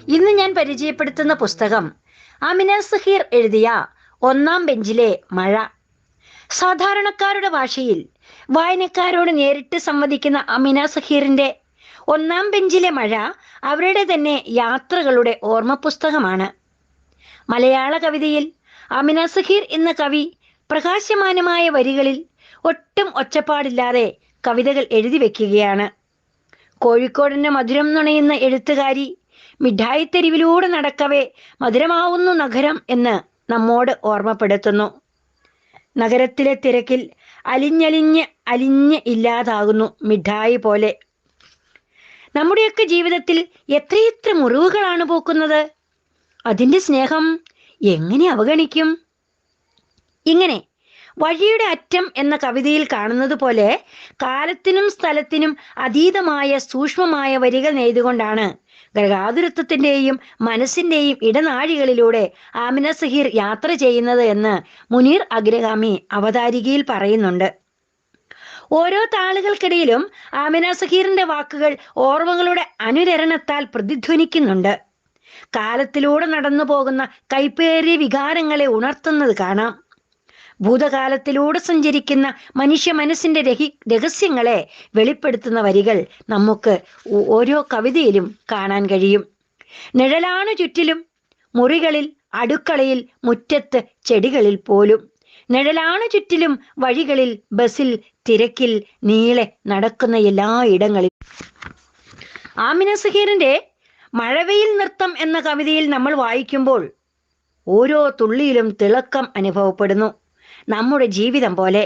ഇന്ന് ഞാൻ പരിചയപ്പെടുത്തുന്ന പുസ്തകം അമിന സഹീർ എഴുതിയ ഒന്നാം ബെഞ്ചിലെ മഴ. സാധാരണക്കാരുടെ ഭാഷയിൽ വായനക്കാരോട് നേരിട്ട് സംവദിക്കുന്ന അമിന സഹീറിന്റെ ഒന്നാം ബെഞ്ചിലെ മഴ അവരുടെ തന്നെ യാത്രകളുടെ ഓർമ്മ പുസ്തകമാണ്. മലയാള കവിതയിൽ അമിന സഹീർ എന്ന കവി പ്രകാശമാനമായ വരികളിൽ ഒട്ടും ഒച്ചപ്പാടില്ലാതെ കവിതകൾ എഴുതി വെക്കുകയാണ്. കോഴിക്കോടിന്റെ മധുരം നുണയുന്ന എഴുത്തുകാരി മിഠായി തെരുവിലൂടെ നടക്കവേ മധുരമാവുന്നു നഗരം എന്ന് നമ്മോട് ഓർമ്മപ്പെടുത്തുന്നു. നഗരത്തിലെ തിരക്കിൽ അലിഞ്ഞ് ഇല്ലാതാകുന്നു മിഠായി പോലെ. നമ്മുടെയൊക്കെ ജീവിതത്തിൽ എത്രയെത്ര മുറിവുകളാണ് പോക്കുന്നത്. അതിൻ്റെ സ്നേഹം എങ്ങനെ അവഗണിക്കും? ഇങ്ങനെ വഴിയുടെ അറ്റം എന്ന കവിതയിൽ കാണുന്നത് പോലെ കാലത്തിനും സ്ഥലത്തിനും അതീതമായ സൂക്ഷ്മമായ വരികൾ നെയ്തുകൊണ്ടാണ് ഗൃഹാതുരത്വത്തിൻ്റെയും മനസ്സിൻ്റെയും ഇടനാഴികളിലൂടെ ആമിന സഹീർ യാത്ര ചെയ്യുന്നത് എന്ന് മുനീർ അഗ്രഗാമി അവതാരികയിൽ പറയുന്നുണ്ട്. ഓരോ താളുകൾക്കിടയിലും ആമിന സഹീറിന്റെ വാക്കുകൾ ഓർമ്മകളുടെ അനുരണനത്താൽ പ്രതിധ്വനിക്കുന്നുണ്ട്. കാലത്തിലൂടെ നടന്നു പോകുന്ന കൈപ്പേറിയ വികാരങ്ങളെ ഉണർത്തുന്നത് കാണാം. ഭൂതകാലത്തിലൂടെ സഞ്ചരിക്കുന്ന മനുഷ്യ മനസ്സിന്റെ രഹസ്യങ്ങളെ വെളിപ്പെടുത്തുന്ന വരികൾ നമുക്ക് ഓരോ കവിതയിലും കാണാൻ കഴിയും. നിഴലാണ് ചുറ്റിലും, മുറികളിൽ, അടുക്കളയിൽ, മുറ്റത്ത്, ചെടികളിൽ പോലും. നിഴലാണ് ചുറ്റിലും, വഴികളിൽ, ബസിൽ, തിരക്കിൽ, നീളെ നടക്കുന്ന എല്ലാ ഇടങ്ങളിലും. ആമിന സഹീറിന്റെ മഴവെയിൽ നൃത്തം എന്ന കവിതയിൽ നമ്മൾ വായിക്കുമ്പോൾ ഓരോ തുള്ളിയിലും തിളക്കം അനുഭവപ്പെടുന്നു. നമ്മുടെ ജീവിതം പോലെ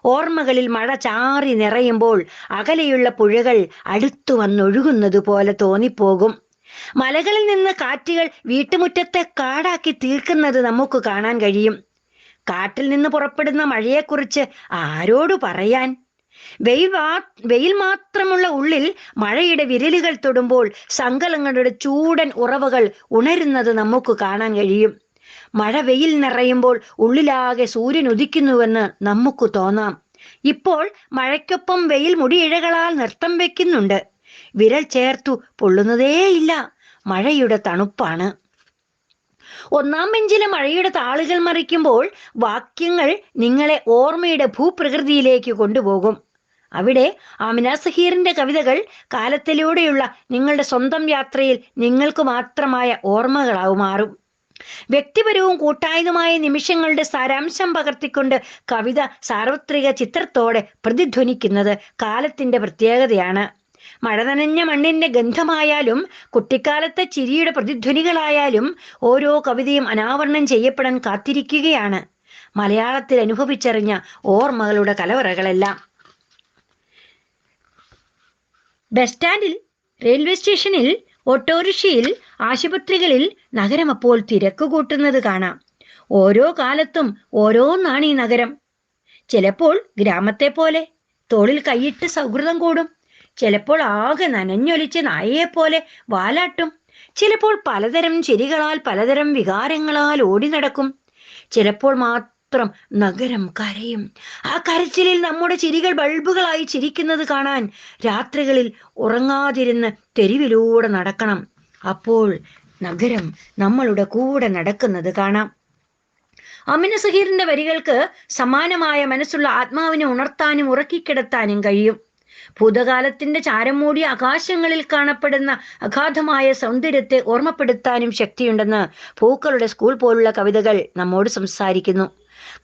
ഓർമ്മകളിൽ മഴ ചാറി നിറയുമ്പോൾ അകലെയുള്ള പുഴകൾ അടുത്തു വന്നൊഴുകുന്നത് പോലെ തോന്നിപ്പോകും. മലകളിൽ നിന്ന് കാറ്റുകൾ വീട്ടുമുറ്റത്തെ കാടാക്കി തീർക്കുന്നത് നമുക്ക് കാണാൻ കഴിയും. കാട്ടിൽ നിന്ന് പുറപ്പെടുന്ന മഴയെക്കുറിച്ച് ആരോട് പറയാൻ? വെയിൽ മാത്രമുള്ള ഉള്ളിൽ മഴയുടെ വിരലുകൾ തൊടുമ്പോൾ സങ്കലങ്ങളുടെ ചൂടൻ ഉറവകൾ ഉണരുന്നത് നമുക്ക് കാണാൻ കഴിയും. മഴ വെയിൽ നിറയുമ്പോൾ ഉള്ളിലാകെ സൂര്യൻ ഉദിക്കുന്നുവെന്ന് നമുക്ക് തോന്നാം. ഇപ്പോൾ മഴയ്ക്കൊപ്പം വെയിൽ മുടിയിഴകളാൽ നൃത്തം വെക്കുന്നുണ്ട്. വിരൽ ചേർത്തു പൊള്ളുന്നതേയില്ല, മഴയുടെ തണുപ്പാണ്. ഒന്നാം ബെഞ്ചിലെ മഴയുടെ താളുകൾ മറിക്കുമ്പോൾ വാക്യങ്ങൾ നിങ്ങളെ ഓർമ്മയുടെ ഭൂപ്രകൃതിയിലേക്ക് കൊണ്ടുപോകും. അവിടെ ആമിന സഹീറിന്റെ കവിതകൾ കാലത്തിലൂടെയുള്ള നിങ്ങളുടെ സ്വന്തം യാത്രയിൽ നിങ്ങൾക്ക് മാത്രമായ ഓർമ്മകളായി മാറും. വ്യക്തിപരവും കൂട്ടായതുമായ നിമിഷങ്ങളുടെ സാരാംശം പകർത്തിക്കൊണ്ട് കവിത സാർവത്രിക ചിത്രത്തോടെ പ്രതിധ്വനിക്കുന്നത് കാലത്തിന്റെ പ്രത്യേകതയാണ്. മഴ നനഞ്ഞ മണ്ണിന്റെ ഗന്ധമായാലും കുട്ടിക്കാലത്തെ ചിരിയുടെ പ്രതിധ്വനികളായാലും ഓരോ കവിതയും അനാവരണം ചെയ്യപ്പെടാൻ കാത്തിരിക്കുകയാണ്. മലയാളത്തിൽ അനുഭവിച്ചറിഞ്ഞ ഓർമ്മകളുടെ കലവറകളെല്ലാം. ബസ് സ്റ്റാൻഡിൽ, റെയിൽവേ സ്റ്റേഷനിൽ, ഓട്ടോറിക്ഷയിൽ, ആശുപത്രികളിൽ നഗരം അപ്പോൾ തിരക്ക് കൂട്ടുന്നത് കാണാം. ഓരോ കാലത്തും ഓരോന്നാണ് ഈ നഗരം. ചിലപ്പോൾ ഗ്രാമത്തെ പോലെ തോളിൽ കൈയിട്ട് സൗഹൃദം കൂടും. ചിലപ്പോൾ ആകെ നനഞ്ഞൊലിച്ച് നായയെപ്പോലെ വാലാട്ടും. ചിലപ്പോൾ പലതരം ചിരികളാൽ, പലതരം വികാരങ്ങളാൽ ഓടി നടക്കും. ചിലപ്പോൾ മാത്രം നഗരം കരയും. ആ കരച്ചിലിൽ നമ്മുടെ ചിരികൾ ബൾബുകളായി ചിരിക്കുന്നത് കാണാൻ രാത്രികളിൽ ഉറങ്ങാതിരുന്ന് തെരുവിലൂടെ നടക്കണം. അപ്പോൾ നഗരം നമ്മളുടെ കൂടെ നടക്കുന്നത് കാണാം. അമിന സഹീറിന്റെ വരികൾക്ക് സമാനമായ മനസ്സുള്ള ആത്മാവിനെ ഉണർത്താനും ഉറക്കിക്കിടത്താനും കഴിയും. ഭൂതകാലത്തിന്റെ ചാരം മൂടിയ ആകാശങ്ങളിൽ കാണപ്പെടുന്ന അഗാധമായ സൗന്ദര്യത്തെ ഓർമ്മപ്പെടുത്താനും ശക്തിയുണ്ടെന്ന് പൂക്കളുടെ സ്കൂൾ പോലുള്ള കവിതകൾ നമ്മോട് സംസാരിക്കുന്നു.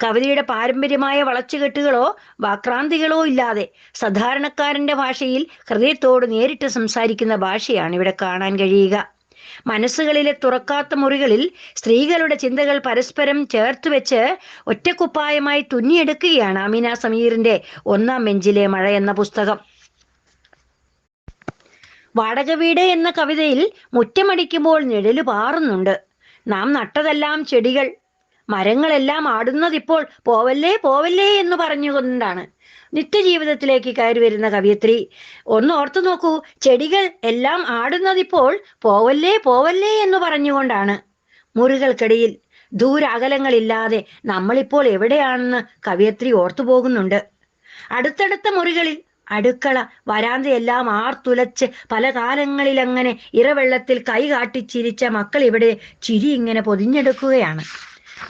കവിതയുടെ പാരമ്പര്യമായ വളച്ചുകെട്ടുകളോ വാക്രാന്തികളോ ഇല്ലാതെ സാധാരണക്കാരന്റെ ഭാഷയിൽ ഹൃദയത്തോട് നേരിട്ട് സംസാരിക്കുന്ന ഭാഷയാണ് ഇവിടെ കാണാൻ കഴിയുക. മനസ്സുകളിലെ തുറക്കാത്ത മുറികളിൽ സ്ത്രീകളുടെ ചിന്തകൾ പരസ്പരം ചേർത്ത് വെച്ച് ഒറ്റക്കുപ്പായമായി തുന്നിയെടുക്കുകയാണ് അമിന സഹീറിന്റെ ഒന്നാം ബെഞ്ചിലെ മഴ എന്ന പുസ്തകം. വാടക വീട് എന്ന കവിതയിൽ മുറ്റമടിക്കുമ്പോൾ നിഴല് പാറുന്നുണ്ട്. നാം നട്ടതെല്ലാം ചെടികൾ, മരങ്ങളെല്ലാം ആടുന്നതിപ്പോൾ പോവല്ലേ പോവല്ലേ എന്ന് പറഞ്ഞുകൊണ്ടാണ്. നിത്യജീവിതത്തിലേക്ക് കയറി വരുന്ന കവിയത്രി ഒന്ന് ഓർത്തു നോക്കൂ. ചെടികൾ എല്ലാം ആടുന്നതിപ്പോൾ പോവല്ലേ പോവല്ലേ എന്ന് പറഞ്ഞുകൊണ്ടാണ്. മുറികൾക്കിടയിൽ ദൂരാകലങ്ങളില്ലാതെ നമ്മളിപ്പോൾ എവിടെയാണെന്ന് കവിയത്രി ഓർത്തു പോകുന്നുണ്ട്. അടുത്തടുത്ത മുറികളിൽ അടുക്കള, വരാന്തയെല്ലാം ആർത്തുലച്ച് പല കാലങ്ങളിലങ്ങനെ ഇറവെള്ളത്തിൽ കൈ കാട്ടിച്ചിരിച്ച മക്കൾ ഇവിടെ ചിരി ഇങ്ങനെ പൊതിഞ്ഞെടുക്കുകയാണ്.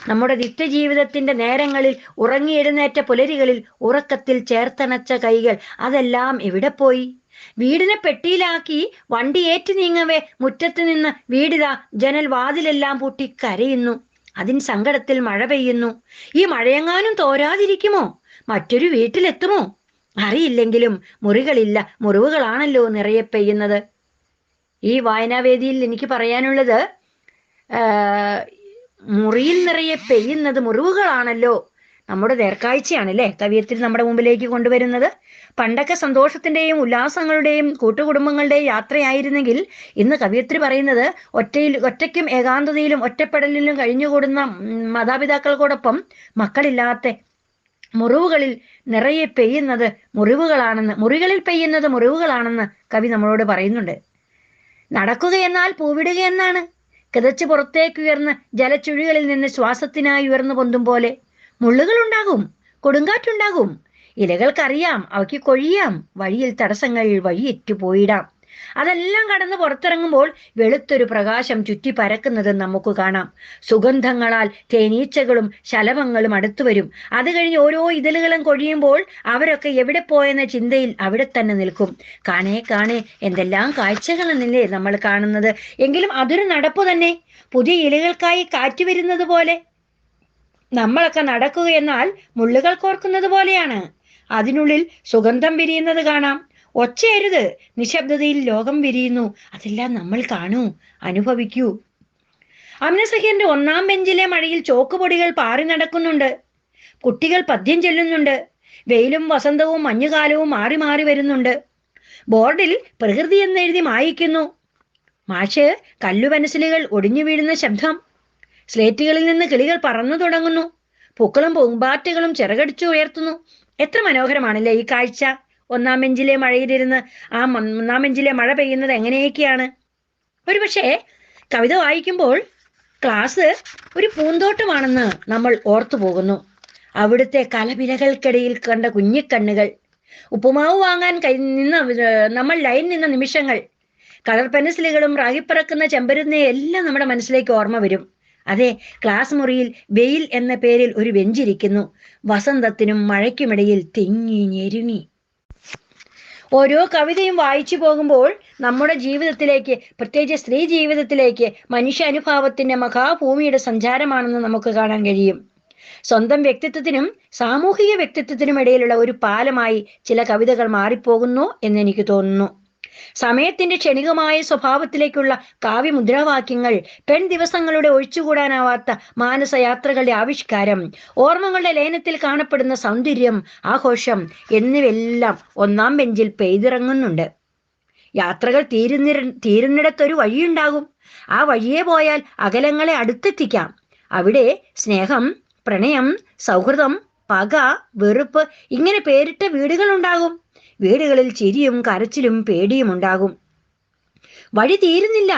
നമ്മുടെ നിത്യജീവിതത്തിന്റെ നേരങ്ങളിൽ ഉറങ്ങിയെഴുന്നേറ്റ പുലരികളിൽ ഉറക്കത്തിൽ ചേർത്തണച്ച കൈകൾ അതെല്ലാം എവിടെ പോയി? വീടിനെ പെട്ടിയിലാക്കി വണ്ടി ഏറ്റി നീങ്ങവേ മുറ്റത്ത് നിന്ന് വീടിതാ ജനൽ വാതിലെല്ലാം പൂട്ടി കരയുന്നു. അതിൻ സങ്കടത്തിൽ മഴ പെയ്യുന്നു. ഈ മഴയെങ്ങാനും തോരാതിരിക്കുമോ? മറ്റൊരു വീട്ടിലെത്തുമോ? അറിയില്ലെങ്കിലും മുറികളില്ല, മുറിവുകളാണല്ലോ നിറയെ പെയ്യുന്നത്. ഈ വായനാവേദിയിൽ എനിക്ക് പറയാനുള്ളത്, മുറിയിൽ നിറയെ പെയ്യുന്നത് മുറിവുകളാണല്ലോ. നമ്മുടെ നേർക്കാഴ്ചയാണല്ലേ കവിയത്തിൽ നമ്മുടെ മുമ്പിലേക്ക് കൊണ്ടുവരുന്നത്. പണ്ടൊക്കെ സന്തോഷത്തിന്റെയും ഉല്ലാസങ്ങളുടെയും കൂട്ടുകുടുംബങ്ങളുടെയും യാത്രയായിരുന്നെങ്കിൽ ഇന്ന് കവിയത്രി പറയുന്നത് ഒറ്റയ്ക്കും ഏകാന്തതയിലും ഒറ്റപ്പെടലിലും കഴിഞ്ഞുകൂടുന്ന മാതാപിതാക്കൾക്കോടൊപ്പം മക്കളില്ലാത്ത മുറിവുകളിൽ നിറയെ പെയ്യുന്നത് മുറിവുകളാണെന്ന്, മുറികളിൽ പെയ്യുന്നത് മുറിവുകളാണെന്ന് കവി നമ്മളോട് പറയുന്നുണ്ട്. നടക്കുകയെന്നാൽ പൂവിടുകയെന്നാണ്. കിതച്ച് പുറത്തേക്കുയർന്ന് ജലച്ചുഴികളിൽ നിന്ന് ശ്വാസത്തിനായി ഉയർന്നു പൊന്തും പോലെ മുള്ളുകളുണ്ടാകും, കൊടുങ്കാറ്റുണ്ടാകും. ഇലകൾക്കറിയാം അവയ്ക്ക് കൊഴിയാം, വഴിയിൽ തടസ്സങ്ങൾ വഴിയേറ്റു പോയിടാം. അതെല്ലാം കടന്ന് പുറത്തിറങ്ങുമ്പോൾ വെളുത്തൊരു പ്രകാശം ചുറ്റി പരക്കുന്നത് നമുക്ക് കാണാം. സുഗന്ധങ്ങളാൽ തേനീച്ചകളും ശലഭങ്ങളും അടുത്തു വരും. അത് കഴിഞ്ഞ് ഓരോ ഇതളുകളും കൊഴിയുമ്പോൾ അവരൊക്കെ എവിടെ പോയെന്ന ചിന്തയിൽ അവിടെ തന്നെ നിൽക്കും. കാണേ കാണേ എന്തെല്ലാം കാഴ്ചകളെന്നല്ലേ നമ്മൾ കാണുന്നത്. എങ്കിലും അതൊരു നടപ്പ് തന്നെ. പുതിയ ഇലകൾക്കായി കാറ്റ് വരുന്നത് പോലെ നമ്മളൊക്കെ നടക്കുക എന്നാൽ മുള്ളുകൾ കോർക്കുന്നത് പോലെയാണ്. അതിനുള്ളിൽ സുഗന്ധം വിരിയുന്നത് കാണാം. ഒച്ചയരുത്, നിശബ്ദതയിൽ ലോകം വിരിയുന്നു. അതെല്ലാം നമ്മൾ കാണൂ, അനുഭവിക്കൂ. അമ്നസഹീറിന്റെ ഒന്നാം ബെഞ്ചിലെ മഴയിൽ ചോക്കുപൊടികൾ പാറി നടക്കുന്നുണ്ട്. കുട്ടികൾ പദ്യം ചൊല്ലുന്നുണ്ട്. വെയിലും വസന്തവും മഞ്ഞുകാലവും മാറി മാറി വരുന്നുണ്ട്. ബോർഡിൽ പ്രകൃതി എന്നെഴുതി മായിക്കുന്നു. മാഷ് കല്ലുപെൻസിലുകൾ ഒടിഞ്ഞു വീഴുന്ന ശബ്ദം. സ്ലേറ്റുകളിൽ നിന്ന് കിളികൾ പറന്നു തുടങ്ങുന്നു. പൂക്കളും പൂമ്പാറ്റകളും ചിറകടിച്ചു ഉയർത്തുന്നു. എത്ര മനോഹരമാണല്ലേ ഈ കാഴ്ച. ഒന്നാം ബെഞ്ചിലെ മഴയിലിരുന്ന് ഒന്നാം ബെഞ്ചിലെ മഴ പെയ്യുന്നത് എങ്ങനെയൊക്കെയാണ്. ഒരുപക്ഷെ കവിത വായിക്കുമ്പോൾ ക്ലാസ് ഒരു പൂന്തോട്ടമാണെന്ന് നമ്മൾ ഓർത്തു പോകുന്നു. അവിടുത്തെ കലപിലകൾക്കിടയിൽ കണ്ട കുഞ്ഞിക്കണ്ണുകൾ, ഉപ്പുമാവ് വാങ്ങാൻ നമ്മൾ ലൈൻ നിന്ന നിമിഷങ്ങൾ, കളർ പെൻസിലുകളും റാഗിപ്പറക്കുന്ന ചെമ്പരുന്നയും എല്ലാം നമ്മുടെ മനസ്സിലേക്ക് ഓർമ്മ വരും. അതെ, ക്ലാസ് മുറിയിൽ വെയിൽ എന്ന പേരിൽ ഒരു ബെഞ്ചിരിക്കുന്നു. വസന്തത്തിനും മഴയ്ക്കുമിടയിൽ തിങ്ങി ഞെരുങ്ങി. ഓരോ കവിതയും വായിച്ചു പോകുമ്പോൾ നമ്മുടെ ജീവിതത്തിലേക്ക്, പ്രത്യേകിച്ച് സ്ത്രീ ജീവിതത്തിലേക്ക്, മനുഷ്യാനുഭാവത്തിന്റെ മഹാഭൂമിയുടെ സഞ്ചാരമാണെന്ന് നമുക്ക് കാണാൻ കഴിയും. സ്വന്തം വ്യക്തിത്വത്തിനും സാമൂഹിക വ്യക്തിത്വത്തിനും ഇടയിലുള്ള ഒരു പാലമായി ചില കവിതകൾ മാറിപ്പോകുന്നു എന്നെനിക്ക് തോന്നുന്നു. സമയത്തിന്റെ ക്ഷണികമായ സ്വഭാവത്തിലേക്കുള്ള കാവ്യമുദ്രാവാക്യങ്ങൾ, പെൺ ദിവസങ്ങളുടെ ഒഴിച്ചുകൂടാനാവാത്ത മാനസയാത്രകളുടെ ആവിഷ്കാരം, ഓർമ്മകളുടെ ലയനത്തിൽ കാണപ്പെടുന്ന സൗന്ദര്യം, ആഘോഷം എന്നിവയെല്ലാം ഒന്നാം ബെഞ്ചിൽ പെയ്തിറങ്ങുന്നുണ്ട്. യാത്രകൾ തീരുന്നിടത്തൊരു വഴിയുണ്ടാകും. ആ വഴിയെ പോയാൽ അകലങ്ങളെ അടുത്തെത്തിക്കാം. അവിടെ സ്നേഹം, പ്രണയം, സൗഹൃദം, പക, വെറുപ്പ് ഇങ്ങനെ പേരിട്ട വീടുകളുണ്ടാകും. വീടുകളിൽ ചിരിയും കരച്ചിലും പേടിയും ഉണ്ടാകും. വഴി തീരുന്നില്ല,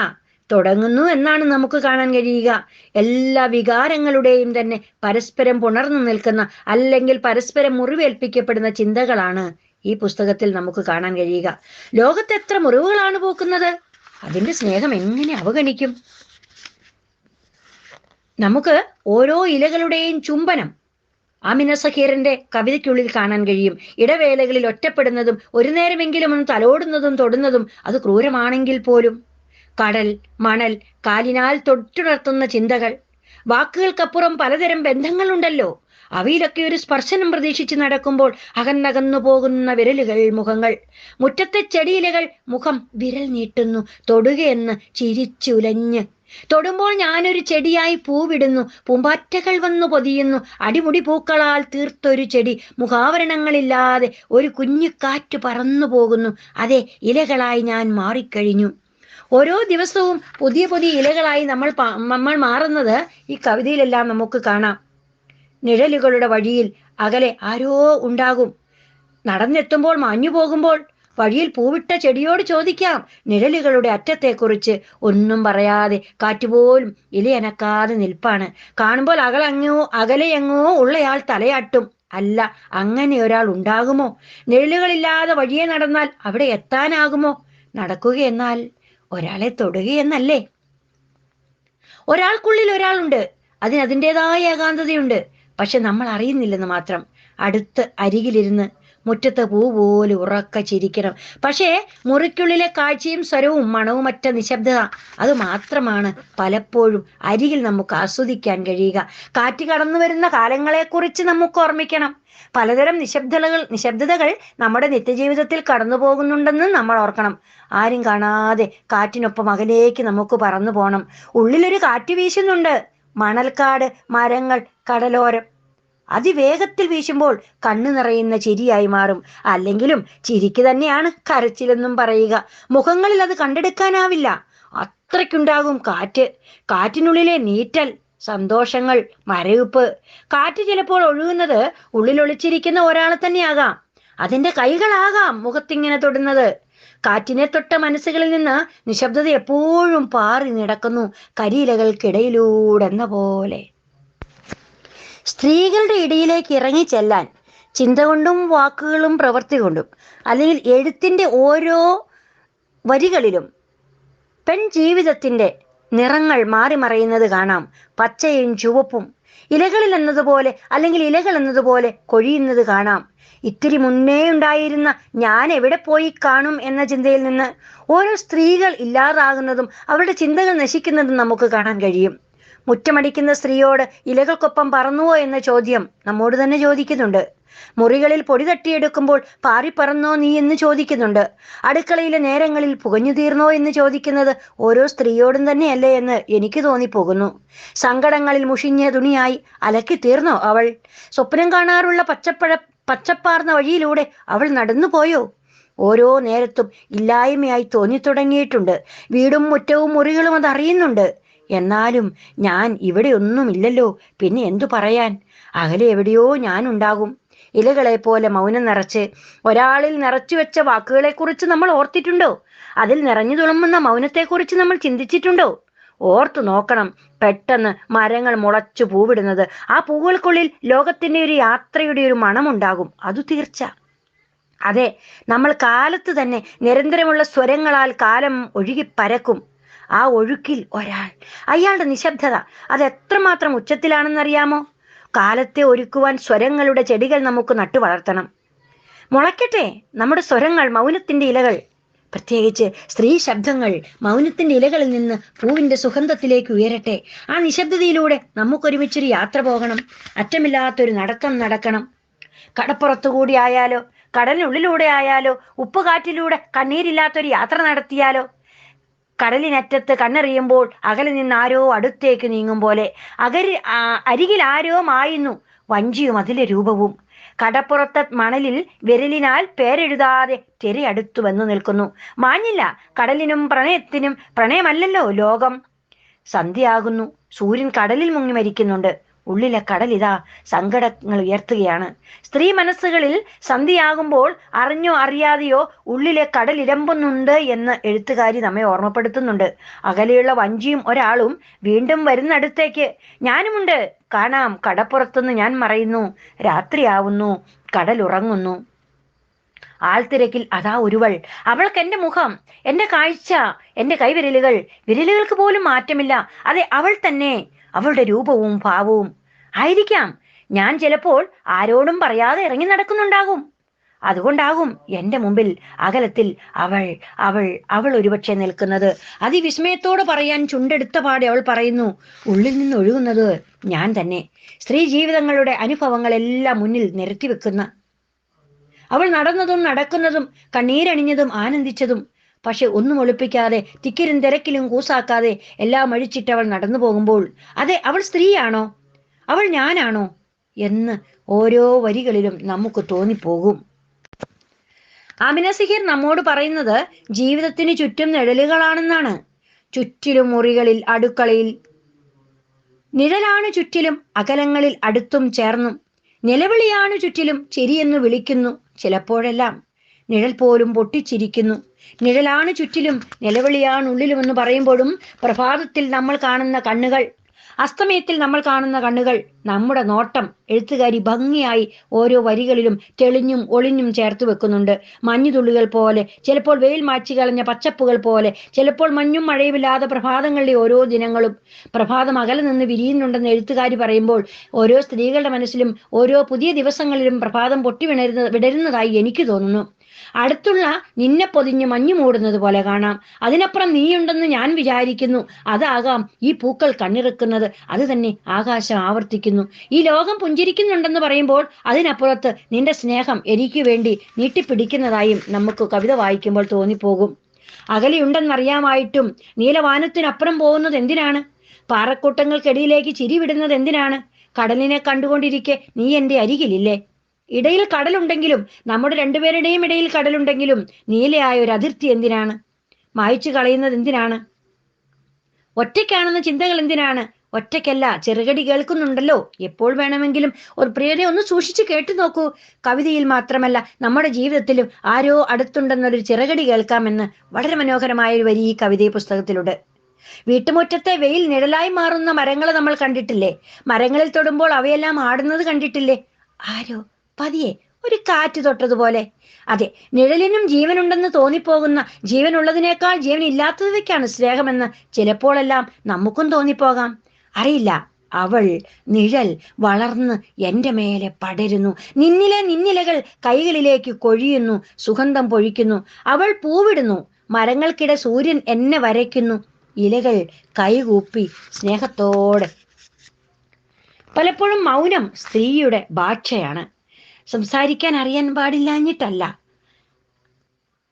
തുടങ്ങുന്നു എന്നാണ് നമുക്ക് കാണാൻ കഴിയുക. എല്ലാ വികാരങ്ങളുടെയും തന്നെ പരസ്പരം പുണർന്നു നിൽക്കുന്ന, അല്ലെങ്കിൽ പരസ്പരം മുറിവേൽപ്പിക്കപ്പെടുന്ന ചിന്തകളാണ് ഈ പുസ്തകത്തിൽ നമുക്ക് കാണാൻ കഴിയുക. ലോകത്ത് എത്ര മുറിവുകളാണ് പോക്കുന്നത്, അതിന്റെ സ്നേഹം എങ്ങനെ അവഗണിക്കും? നമുക്ക് ഓരോ ഇലകളുടെയും ചുംബനം ആമിന സഹീറിന്റെ കവിതയ്ക്കുള്ളിൽ കാണാൻ കഴിയും. ഇടവേളകളിൽ ഒറ്റപ്പെടുന്നതും ഒരു നേരമെങ്കിലും ഒന്ന് തലോടുന്നതും തൊടുന്നതും അത് ക്രൂരമാണെങ്കിൽ പോലും. കടൽ, മണൽ, കാലിനാൽ തൊട്ടുണർത്തുന്ന ചിന്തകൾ, വാക്കുകൾക്കപ്പുറം പലതരം ബന്ധങ്ങളുണ്ടല്ലോ. അവയിലൊക്കെ ഒരു സ്പർശനം പ്രതീക്ഷിച്ച് നടക്കുമ്പോൾ അകന്നകന്നു പോകുന്ന വിരലുകൾ, മുഖങ്ങൾ. മുറ്റത്തെ ചെടിയിലകൾ മുഖം വിരൽ നീട്ടുന്നു, തൊടുകയെന്ന് ചിരിച്ചുലഞ്ഞ്. തൊടുമ്പോൾ ഞാനൊരു ചെടിയായി പൂവിടുന്നു, പൂമ്പാറ്റകൾ വന്നു പൊതിയുന്നു. അടിമുടി പൂക്കളാൽ തീർത്തൊരു ചെടി, മുഖാവരണങ്ങളില്ലാതെ ഒരു കുഞ്ഞു കാറ്റ് പറന്നു പോകുന്നു. അതെ, ഇലകളായി ഞാൻ മാറിക്കഴിഞ്ഞു. ഓരോ ദിവസവും പുതിയ പുതിയ ഇലകളായി നമ്മൾ മാറുന്നത് ഈ കവിതയിലെല്ലാം നമുക്ക് കാണാം. നിഴലുകളുടെ വഴിയിൽ അകലെ ആരോ ഉണ്ടാകും. നടന്നെത്തുമ്പോൾ മാഞ്ഞു പോകുമ്പോൾ വഴിയിൽ പൂവിട്ട ചെടിയോട് ചോദിക്കാം നിഴലുകളുടെ അറ്റത്തെക്കുറിച്ച്. ഒന്നും പറയാതെ കാറ്റുപോലും ഇലയനക്കാതെ നിൽപ്പാണ്. കാണുമ്പോൾ അകലെയെങ്ങോ ഉള്ളയാൾ തലയാട്ടും. അല്ല, അങ്ങനെ ഒരാൾ ഉണ്ടാകുമോ? നിഴലുകളില്ലാതെ വഴിയെ നടന്നാൽ അവിടെ എത്താനാകുമോ? നടക്കുകയെന്നാൽ ഒരാളെ തൊടുകയെന്നല്ലേ? ഒരാൾക്കുള്ളിൽ ഒരാളുണ്ട്, അതിന് അതിൻ്റെതായ ഏകാന്തതയുണ്ട്. പക്ഷെ നമ്മൾ അറിയുന്നില്ലെന്ന് മാത്രം. അടുത്ത് അരികിലിരുന്ന് മുറ്റത്തെ പൂ പോലെ ഉറക്ക ചിരിക്കണം. പക്ഷേ മുറിക്കുള്ളിലെ കാഴ്ചയും സ്വരവും മണവുമറ്റ നിശബ്ദത, അത് മാത്രമാണ് പലപ്പോഴും അരികിൽ നമുക്ക് ആസ്വദിക്കാൻ കഴിയുക. കാറ്റ് കടന്നു വരുന്ന കാലങ്ങളെക്കുറിച്ച് നമുക്ക് ഓർമ്മിക്കണം. പലതരം നിശബ്ദതകൾ നമ്മുടെ നിത്യജീവിതത്തിൽ കടന്നു പോകുന്നുണ്ടെന്ന് നമ്മൾ ഓർക്കണം. ആരും കാണാതെ കാറ്റിനൊപ്പം അകലേക്ക് നമുക്ക് പറന്നു പോകണം. ഉള്ളിലൊരു കാറ്റ് വീശുന്നുണ്ട്. മണൽക്കാട്, മരങ്ങൾ, കടലോരം. അതിവേഗത്തിൽ വീശുമ്പോൾ കണ്ണു നിറയുന്ന ചിരിയായി മാറും. അല്ലെങ്കിലും ചിരിക്ക് തന്നെയാണ് കരച്ചിലെന്നും പറയുക. മുഖങ്ങളിൽ അത് കണ്ടെടുക്കാനാവില്ല, അത്രയ്ക്കുണ്ടാകും കാറ്റ്. കാറ്റിനുള്ളിലെ നീറ്റൽ, സന്തോഷങ്ങൾ, മരവിപ്പ്. കാറ്റ് ചിലപ്പോൾ ഒഴുകുന്നത് ഉള്ളിൽ ഒളിച്ചിരിക്കുന്ന ഒരാളെ തന്നെയാകാം. അതിന്റെ കൈകളാകാം മുഖത്തിങ്ങനെ തൊടുന്നത്. കാറ്റിനെ തൊട്ട മനസ്സുകളിൽ നിന്ന് നിശബ്ദത എപ്പോഴും പാറി നടക്കുന്നു, കരിയിലകൾക്കിടയിലൂടെ എന്ന പോലെ. സ്ത്രീകളുടെ ഇടയിലേക്ക് ഇറങ്ങി ചെല്ലാൻ ചിന്ത കൊണ്ടും വാക്കുകളും പ്രവൃത്തി കൊണ്ടും, അല്ലെങ്കിൽ എഴുത്തിന്റെ ഓരോ വരികളിലും പെൺ ജീവിതത്തിന്റെ നിറങ്ങൾ മാറി മറയുന്നത് കാണാം. പച്ചയും ചുവപ്പും ഇലകളിൽ എന്നതുപോലെ, അല്ലെങ്കിൽ ഇലകൾ എന്നതുപോലെ കൊഴിയുന്നത് കാണാം. ഇത്തിരി മുന്നേ ഉണ്ടായിരുന്ന ഞാൻ എവിടെ പോയി കാണും എന്ന ചിന്തയിൽ നിന്ന് ഓരോ സ്ത്രീകൾ ഇല്ലാതാകുന്നതും അവരുടെ ചിന്തകൾ നശിക്കുന്നതും നമുക്ക് കാണാൻ കഴിയും. മുറ്റമടിക്കുന്ന സ്ത്രീയോട് ഇലകൾക്കൊപ്പം പറന്നുവോ എന്ന ചോദ്യം നമ്മോട് തന്നെ ചോദിക്കുന്നുണ്ട്. മുറികളിൽ പൊടി തട്ടിയെടുക്കുമ്പോൾ പാറിപ്പറന്നോ നീ എന്ന് ചോദിക്കുന്നുണ്ട്. അടുക്കളയിലെ നേരങ്ങളിൽ പുകഞ്ഞു തീർന്നോ എന്ന് ചോദിക്കുന്നത് ഓരോ സ്ത്രീയോടും തന്നെയല്ലേ എന്ന് എനിക്ക് തോന്നിപ്പോകുന്നു. സങ്കടങ്ങളിൽ മുഷിഞ്ഞ തുണിയായി അലക്കി തീർന്നോ അവൾ? സ്വപ്നം കാണാറുള്ള പച്ചപ്പാർന്ന വഴിയിലൂടെ അവൾ നടന്നു പോയോ? ഓരോ നേരത്തും ഇല്ലായ്മയായി തോന്നിത്തുടങ്ങിയിട്ടുണ്ട്. വീടും മുറ്റവും മുറികളും അതറിയുന്നുണ്ട്. എന്നാലും ഞാൻ ഇവിടെ ഒന്നുമില്ലല്ലോ, പിന്നെ എന്തു പറയാൻ? അകലെ എവിടെയോ ഞാൻ ഉണ്ടാകും. ഇലകളെ പോലെ മൗനം നിറച്ച് ഒരാളിൽ നിറച്ചു വെച്ച വാക്കുകളെക്കുറിച്ച് നമ്മൾ ഓർത്തിട്ടുണ്ടോ? അതിൽ നിറഞ്ഞു തുളുമ്പുന്ന മൗനത്തെക്കുറിച്ച് നമ്മൾ ചിന്തിച്ചിട്ടുണ്ടോ? ഓർത്തു നോക്കണം. പെട്ടെന്ന് മരങ്ങൾ മുളച്ചു പൂവിടുന്നത്, ആ പൂവുകൾക്കുള്ളിൽ ലോകത്തിന്റെ ഒരു യാത്രയുടെ ഒരു മണമുണ്ടാകും. അത് തീർച്ച. അതെ, നമ്മൾ കാലത്ത് തന്നെ നിരന്തരമുള്ള സ്വരങ്ങളാൽ കാലം ഒഴുകി പരക്കും. ആ ഒഴുക്കിൽ ഒരാൾ, അയാളുടെ നിശബ്ദത, അത് എത്രമാത്രം ഉച്ചത്തിലാണെന്നറിയാമോ? കാലത്തെ ഒരുക്കുവാൻ സ്വരങ്ങളുടെ ചെടികൾ നമുക്ക് നട്ടു വളർത്തണം. മുളയ്ക്കട്ടെ നമ്മുടെ സ്വരങ്ങൾ, മൗനത്തിന്റെ ഇലകൾ. പ്രത്യേകിച്ച് സ്ത്രീ ശബ്ദങ്ങൾ മൗനത്തിന്റെ ഇലകളിൽ നിന്ന് പൂവിന്റെ സുഗന്ധത്തിലേക്ക് ഉയരട്ടെ. ആ നിശബ്ദതയിലൂടെ നമുക്കൊരുമിച്ചൊരു യാത്ര പോകണം. അറ്റമില്ലാത്തൊരു നടക്കം നടക്കണം. കടപ്പുറത്തുകൂടി ആയാലോ, കടലിനുള്ളിലൂടെ ആയാലോ, ഉപ്പുകാറ്റിലൂടെ കണ്ണീരില്ലാത്തൊരു യാത്ര നടത്തിയാലോ? കടലിനറ്റത്ത് കണ്ണെറിയുമ്പോൾ അകലെ നിന്ന് ആരോ അടുത്തേക്ക് നീങ്ങും പോലെ അരികിൽ ആരോ മായുന്നു, വഞ്ചിയും അതിലെ രൂപവും. കടപ്പുറത്തെ മണലിൽ വിരലിനാൽ പേരെഴുതാതെ തിരയടുത്തു വന്നു നിൽക്കുന്നു. മാഞ്ഞില്ല കടലിനും പ്രണയത്തിനും. പ്രണയമല്ലല്ലോ ലോകം. സന്ധ്യയാകുന്നു, സൂര്യൻ കടലിൽ മുങ്ങി മരിക്കുന്നുണ്ട്. ഉള്ളിലെ കടലിതാ സങ്കടങ്ങൾ ഉയർത്തുകയാണ്. സ്ത്രീ മനസ്സുകളിൽ സന്ധ്യയാകുമ്പോൾ അറിഞ്ഞോ അറിയാതെയോ ഉള്ളിലെ കടൽ ഇരമ്പുന്നുണ്ട് എന്ന് എഴുത്തുകാരി നമ്മെ ഓർമ്മപ്പെടുത്തുന്നുണ്ട്. അകലെയുള്ള വഞ്ചിയും ഒരാളും വീണ്ടും വരുന്നടുത്തേക്ക്. ഞാനുമുണ്ട്, കാണാം കടപ്പുറത്തുനിന്ന് ഞാൻ മറയുന്നു. രാത്രിയാവുന്നു, കടൽ ഉറങ്ങുന്നു. ആൾത്തിരക്കിൽ അതാ ഒരുവൾ. അവൾക്ക് എന്റെ മുഖം, എന്റെ കാഴ്ച, എന്റെ കൈവിരലുകൾ. വിരലുകൾക്ക് പോലും മാറ്റമില്ല. അതെ, അവൾ തന്നെ. അവളുടെ രൂപവും ഭാവവും ആയിരിക്കാം. ഞാൻ ചിലപ്പോൾ ആരോടും പറയാതെ ഇറങ്ങി നടക്കുന്നുണ്ടാകും. അതുകൊണ്ടാകും എന്റെ മുമ്പിൽ അകലത്തിൽ അവൾ അവൾ അവൾ ഒരുപക്ഷെ നിൽക്കുന്നത്. അതിവിസ്മയത്തോടെ പറയാൻ ചുണ്ടെടുത്ത പാടെ അവൾ പറയുന്നു, ഉള്ളിൽ നിന്ന് ഒഴുകുന്നത് ഞാൻ തന്നെ. സ്ത്രീ ജീവിതങ്ങളുടെ അനുഭവങ്ങളെല്ലാം മുന്നിൽ നിരത്തി വെക്കുന്ന അവൾ നടന്നതും നടക്കുന്നതും കണ്ണീരണിഞ്ഞതും ആനന്ദിച്ചതും. പക്ഷെ ഒന്നും ഒളിപ്പിക്കാതെ, തിക്കിലും തിരക്കിലും കൂസാക്കാതെ എല്ലാം അഴിച്ചിട്ടവൾ നടന്നു പോകുമ്പോൾ, അതെ അവൾ സ്ത്രീയാണോ, അവൾ ഞാനാണോ എന്ന് ഓരോ വരികളിലും നമുക്ക് തോന്നിപ്പോകും. ആമിന സിഹിർ നമ്മോട് പറയുന്നത് ജീവിതത്തിന് ചുറ്റും നിഴലുകളാണെന്നാണ്. ചുറ്റിലും മുറികളിൽ, അടുക്കളയിൽ നിഴലാണ്. ചുറ്റിലും അകലങ്ങളിൽ അടുത്തും ചേർന്നും നിലവിളിയാണ്. ചുറ്റിലും ചിരിയെന്ന് വിളിക്കുന്നു. ചിലപ്പോഴെല്ലാം നിഴൽ പോലും പൊട്ടിച്ചിരിക്കുന്നു. നിഴലാണ് ചുറ്റിലും, നിലവിളിയാണ് ഉള്ളിലുമെന്ന് പറയുമ്പോഴും പ്രഭാതത്തിൽ നമ്മൾ കാണുന്ന കണ്ണുകൾ, അസ്തമയത്തിൽ നമ്മൾ കാണുന്ന കണ്ണുകൾ, നമ്മുടെ നോട്ടം എഴുത്തുകാരി ഭംഗിയായി ഓരോ വരികളിലും തെളിഞ്ഞും ഒളിഞ്ഞും ചേർത്ത് വെക്കുന്നുണ്ട്. മഞ്ഞുതുള്ളികൾ പോലെ, ചിലപ്പോൾ വെയിൽ മായ്ച്ചു കളഞ്ഞ പച്ചപ്പുകൾ പോലെ, ചിലപ്പോൾ മഞ്ഞും മഴയുമില്ലാതെ പ്രഭാതങ്ങളിലെ ഓരോ ദിനങ്ങളും. പ്രഭാതം അകലെ നിന്ന് വിരിയുന്നുണ്ടെന്ന് എഴുത്തുകാരി പറയുമ്പോൾ ഓരോ സ്ത്രീകളുടെ മനസ്സിലും ഓരോ പുതിയ ദിവസങ്ങളിലും പ്രഭാതം പൊട്ടി വിടരുന്നതായി എനിക്ക് തോന്നുന്നു. അടുത്തുള്ള നിന്നെ പൊതിഞ്ഞ് മഞ്ഞു മൂടുന്നത് പോലെ കാണാം. അതിനപ്പുറം നീയുണ്ടെന്ന് ഞാൻ വിചാരിക്കുന്നു. അതാകാം ഈ പൂക്കൾ കണ്ണിറുക്കുന്നത്. അത് തന്നെ ആകാശം ആവർത്തിക്കുന്നു. ഈ ലോകം പുഞ്ചിരിക്കുന്നുണ്ടെന്ന് പറയുമ്പോൾ അതിനപ്പുറത്ത് നിന്റെ സ്നേഹം എനിക്ക് വേണ്ടി നീട്ടിപ്പിടിക്കുന്നതായും നമുക്ക് കവിത വായിക്കുമ്പോൾ തോന്നിപ്പോകും. അകലെയുണ്ടെന്നറിയാമായിട്ടും നീലവാനത്തിനപ്പുറം പോകുന്നത് എന്തിനാണ്? പാറക്കൂട്ടങ്ങൾക്കിടയിലേക്ക് ചിരി വിടുന്നത് എന്തിനാണ്? കടലിനെ കണ്ടുകൊണ്ടിരിക്കെ നീ എൻ്റെ അരികിലില്ലേ? ഇടയിൽ കടലുണ്ടെങ്കിലും, നമ്മുടെ രണ്ടുപേരുടെയും ഇടയിൽ കടലുണ്ടെങ്കിലും നീലയായ ഒരു അതിർത്തി എന്തിനാണ്? മായ്ച്ചു കളയുന്നത് എന്തിനാണ്? ഒറ്റയ്ക്കാണെന്ന ചിന്തകൾ എന്തിനാണ്? ഒറ്റയ്ക്കല്ല, ചെറുകടി കേൾക്കുന്നുണ്ടല്ലോ. എപ്പോൾ വേണമെങ്കിലും ഒരു പ്രിയരെ ഒന്ന് സൂക്ഷിച്ച് കേട്ടു നോക്കൂ. കവിതയിൽ മാത്രമല്ല, നമ്മുടെ ജീവിതത്തിലും ആരോ അടുത്തുണ്ടെന്നൊരു ചെറുകടി കേൾക്കാമെന്ന് വളരെ മനോഹരമായ ഒരു വരി ഈ കവിതയെ പുസ്തകത്തിലുണ്ട്. വീട്ടുമുറ്റത്തെ വെയിൽ നിഴലായി മാറുന്ന മരങ്ങൾ നമ്മൾ കണ്ടിട്ടില്ലേ? മരങ്ങളിൽ തൊടുമ്പോൾ അവയെല്ലാം ആടുന്നത് കണ്ടിട്ടില്ലേ? ആരോ പതിയെ ഒരു കാറ്റ് തൊട്ടതുപോലെ. അതെ, നിഴലിനും ജീവനുണ്ടെന്ന് തോന്നിപ്പോകുന്ന, ജീവനുള്ളതിനേക്കാൾ ജീവൻ ഇല്ലാത്തതൊക്കെയാണ് സ്നേഹമെന്ന് ചിലപ്പോഴെല്ലാം നമുക്കും തോന്നിപ്പോകാം. അറിയില്ല. അവൾ, നിഴൽ വളർന്ന് എൻ്റെ മേലെ പടരുന്നു. നിന്നിലകൾ കൈകളിലേക്ക് കൊഴിയുന്നു, സുഗന്ധം പൊഴിക്കുന്നു. അവൾ പൂവിടുന്നു. മരങ്ങൾക്കിടെ സൂര്യൻ എന്നെ വരയ്ക്കുന്നു. ഇലകൾ കൈകൂപ്പി സ്നേഹത്തോടെ. പലപ്പോഴും മൗനം സ്ത്രീയുടെ ഭാഷയാണ്. സംസാരിക്കാൻ അറിയാൻ പാടില്ലാഞ്ഞിട്ടല്ല.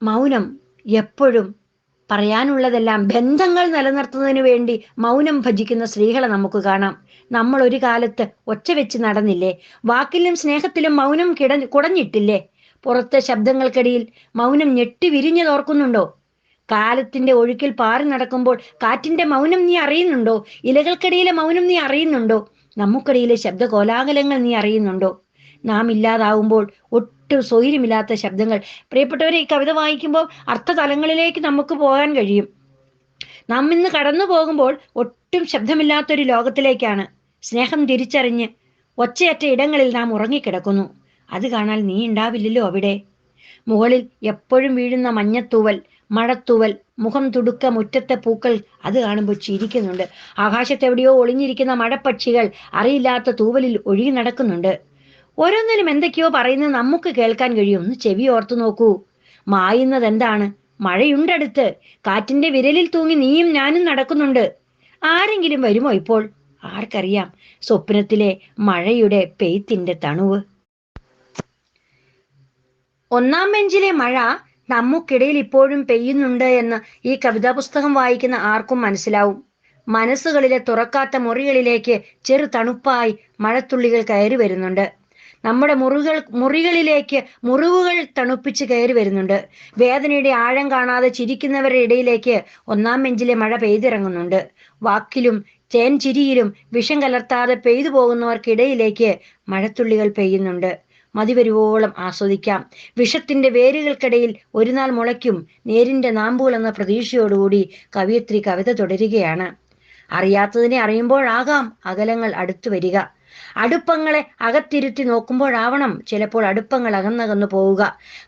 മൗനം എപ്പോഴും പറയാനുള്ളതെല്ലാം ബന്ധങ്ങൾ നിലനിർത്തുന്നതിന് വേണ്ടി മൗനം ഭജിക്കുന്ന സ്ത്രീകളെ നമുക്ക് കാണാം. നമ്മൾ ഒരു കാലത്ത് ഒച്ച വെച്ച് നടന്നില്ലേ? വാക്കിലും സ്നേഹത്തിലും മൗനം കുടഞ്ഞിട്ടില്ലേ? പുറത്തെ ശബ്ദങ്ങൾക്കിടയിൽ മൗനം ഞെട്ടി വിരിഞ്ഞതോർക്കുന്നുണ്ടോ? കാലത്തിന്റെ ഒഴുക്കിൽ പാറി നടക്കുമ്പോൾ കാറ്റിന്റെ മൗനം നീ അറിയുന്നുണ്ടോ? ഇലകൾക്കിടയിലെ മൗനം നീ അറിയുന്നുണ്ടോ? നമുക്കിടയിലെ ശബ്ദ കോലാഹലങ്ങൾ നീ അറിയുന്നുണ്ടോ? നാം ഇല്ലാതാവുമ്പോൾ ഒട്ടും സ്വൈര്യമില്ലാത്ത ശബ്ദങ്ങൾ. പ്രിയപ്പെട്ടവരെ, ഈ കവിത വായിക്കുമ്പോൾ അർത്ഥതലങ്ങളിലേക്ക് നമുക്ക് പോകാൻ കഴിയും. നാം ഇന്ന് കടന്നു പോകുമ്പോൾ ഒട്ടും ശബ്ദമില്ലാത്തൊരു ലോകത്തിലേക്കാണ്. സ്നേഹം തിരിച്ചറിഞ്ഞ് ഒച്ചയറ്റ ഇടങ്ങളിൽ നാം ഉറങ്ങിക്കിടക്കുന്നു. അത് കാണാൻ നീ ഉണ്ടാവില്ലല്ലോ അവിടെ. മുകളിൽ എപ്പോഴും വീഴുന്ന മഞ്ഞത്തൂവൽ, മഴത്തൂവൽ, മുഖം തുടുക്ക മുറ്റത്തെ പൂക്കൾ, അത് കാണുമ്പോൾ ചിരിക്കുന്നുണ്ട്. ആകാശത്തെവിടെയോ ഒളിഞ്ഞിരിക്കുന്ന മഴപ്പക്ഷികൾ അറിയില്ലാത്ത തൂവലിൽ ഒഴുകി നടക്കുന്നുണ്ട്. ഓരോന്നിലും എന്തൊക്കെയോ പറയുന്നത് നമുക്ക് കേൾക്കാൻ കഴിയും. ഒന്ന് ചെവി ഓർത്തു നോക്കൂ. മായുന്നത് എന്താണ്? മഴയുണ്ടടുത്ത്. കാറ്റിന്റെ വിരലിൽ തൂങ്ങി നീയും ഞാനും നടക്കുന്നുണ്ട്. ആരെങ്കിലും വരുമോ ഇപ്പോൾ? ആർക്കറിയാം സ്വപ്നത്തിലെ മഴയുടെ പെയ്ത്തിന്റെ തണുവ്. ഒന്നാം ബെഞ്ചിലെ മഴ നമുക്കിടയിൽ ഇപ്പോഴും പെയ്യുന്നുണ്ട് എന്ന് ഈ കവിതാ പുസ്തകം വായിക്കുന്ന ആർക്കും മനസ്സിലാവും. മനസ്സുകളിലെ തുറക്കാത്ത മുറികളിലേക്ക് ചെറു തണുപ്പായി മഴത്തുള്ളികൾ കയറി വരുന്നുണ്ട്. നമ്മുടെ മുറികളിലേക്ക് മുറിവുകൾ തണുപ്പിച്ച് കയറി വരുന്നുണ്ട്. വേദനയുടെ ആഴം കാണാതെ ചിരിക്കുന്നവരുടെ ഇടയിലേക്ക് ഒന്നാം ബെഞ്ചിലെ മഴ പെയ്തിറങ്ങുന്നുണ്ട്. വാക്കിലും തേൻ ചിരിയിലും വിഷം കലർത്താതെ പെയ്തു പോകുന്നവർക്കിടയിലേക്ക് മഴത്തുള്ളികൾ പെയ്യുന്നുണ്ട്. മതിവരുവോളം ആസ്വദിക്കാം. വിഷത്തിന്റെ വേരുകൾക്കിടയിൽ ഒരു നാൾ മുളയ്ക്കും നേരിന്റെ നാമ്പുകൾ എന്ന പ്രതീക്ഷയോടുകൂടി കവിയത്രി കവിത തുടരുകയാണ്. അറിയാത്തതിനെ അറിയുമ്പോഴാകാം അകലങ്ങൾ അടുത്തു വരിക. അടുപ്പങ്ങളെ അകത്തിരുത്തി നോക്കുമ്പോഴാവണം ചിലപ്പോൾ അടുപ്പങ്ങൾ അകന്നകന്നു പോവുക.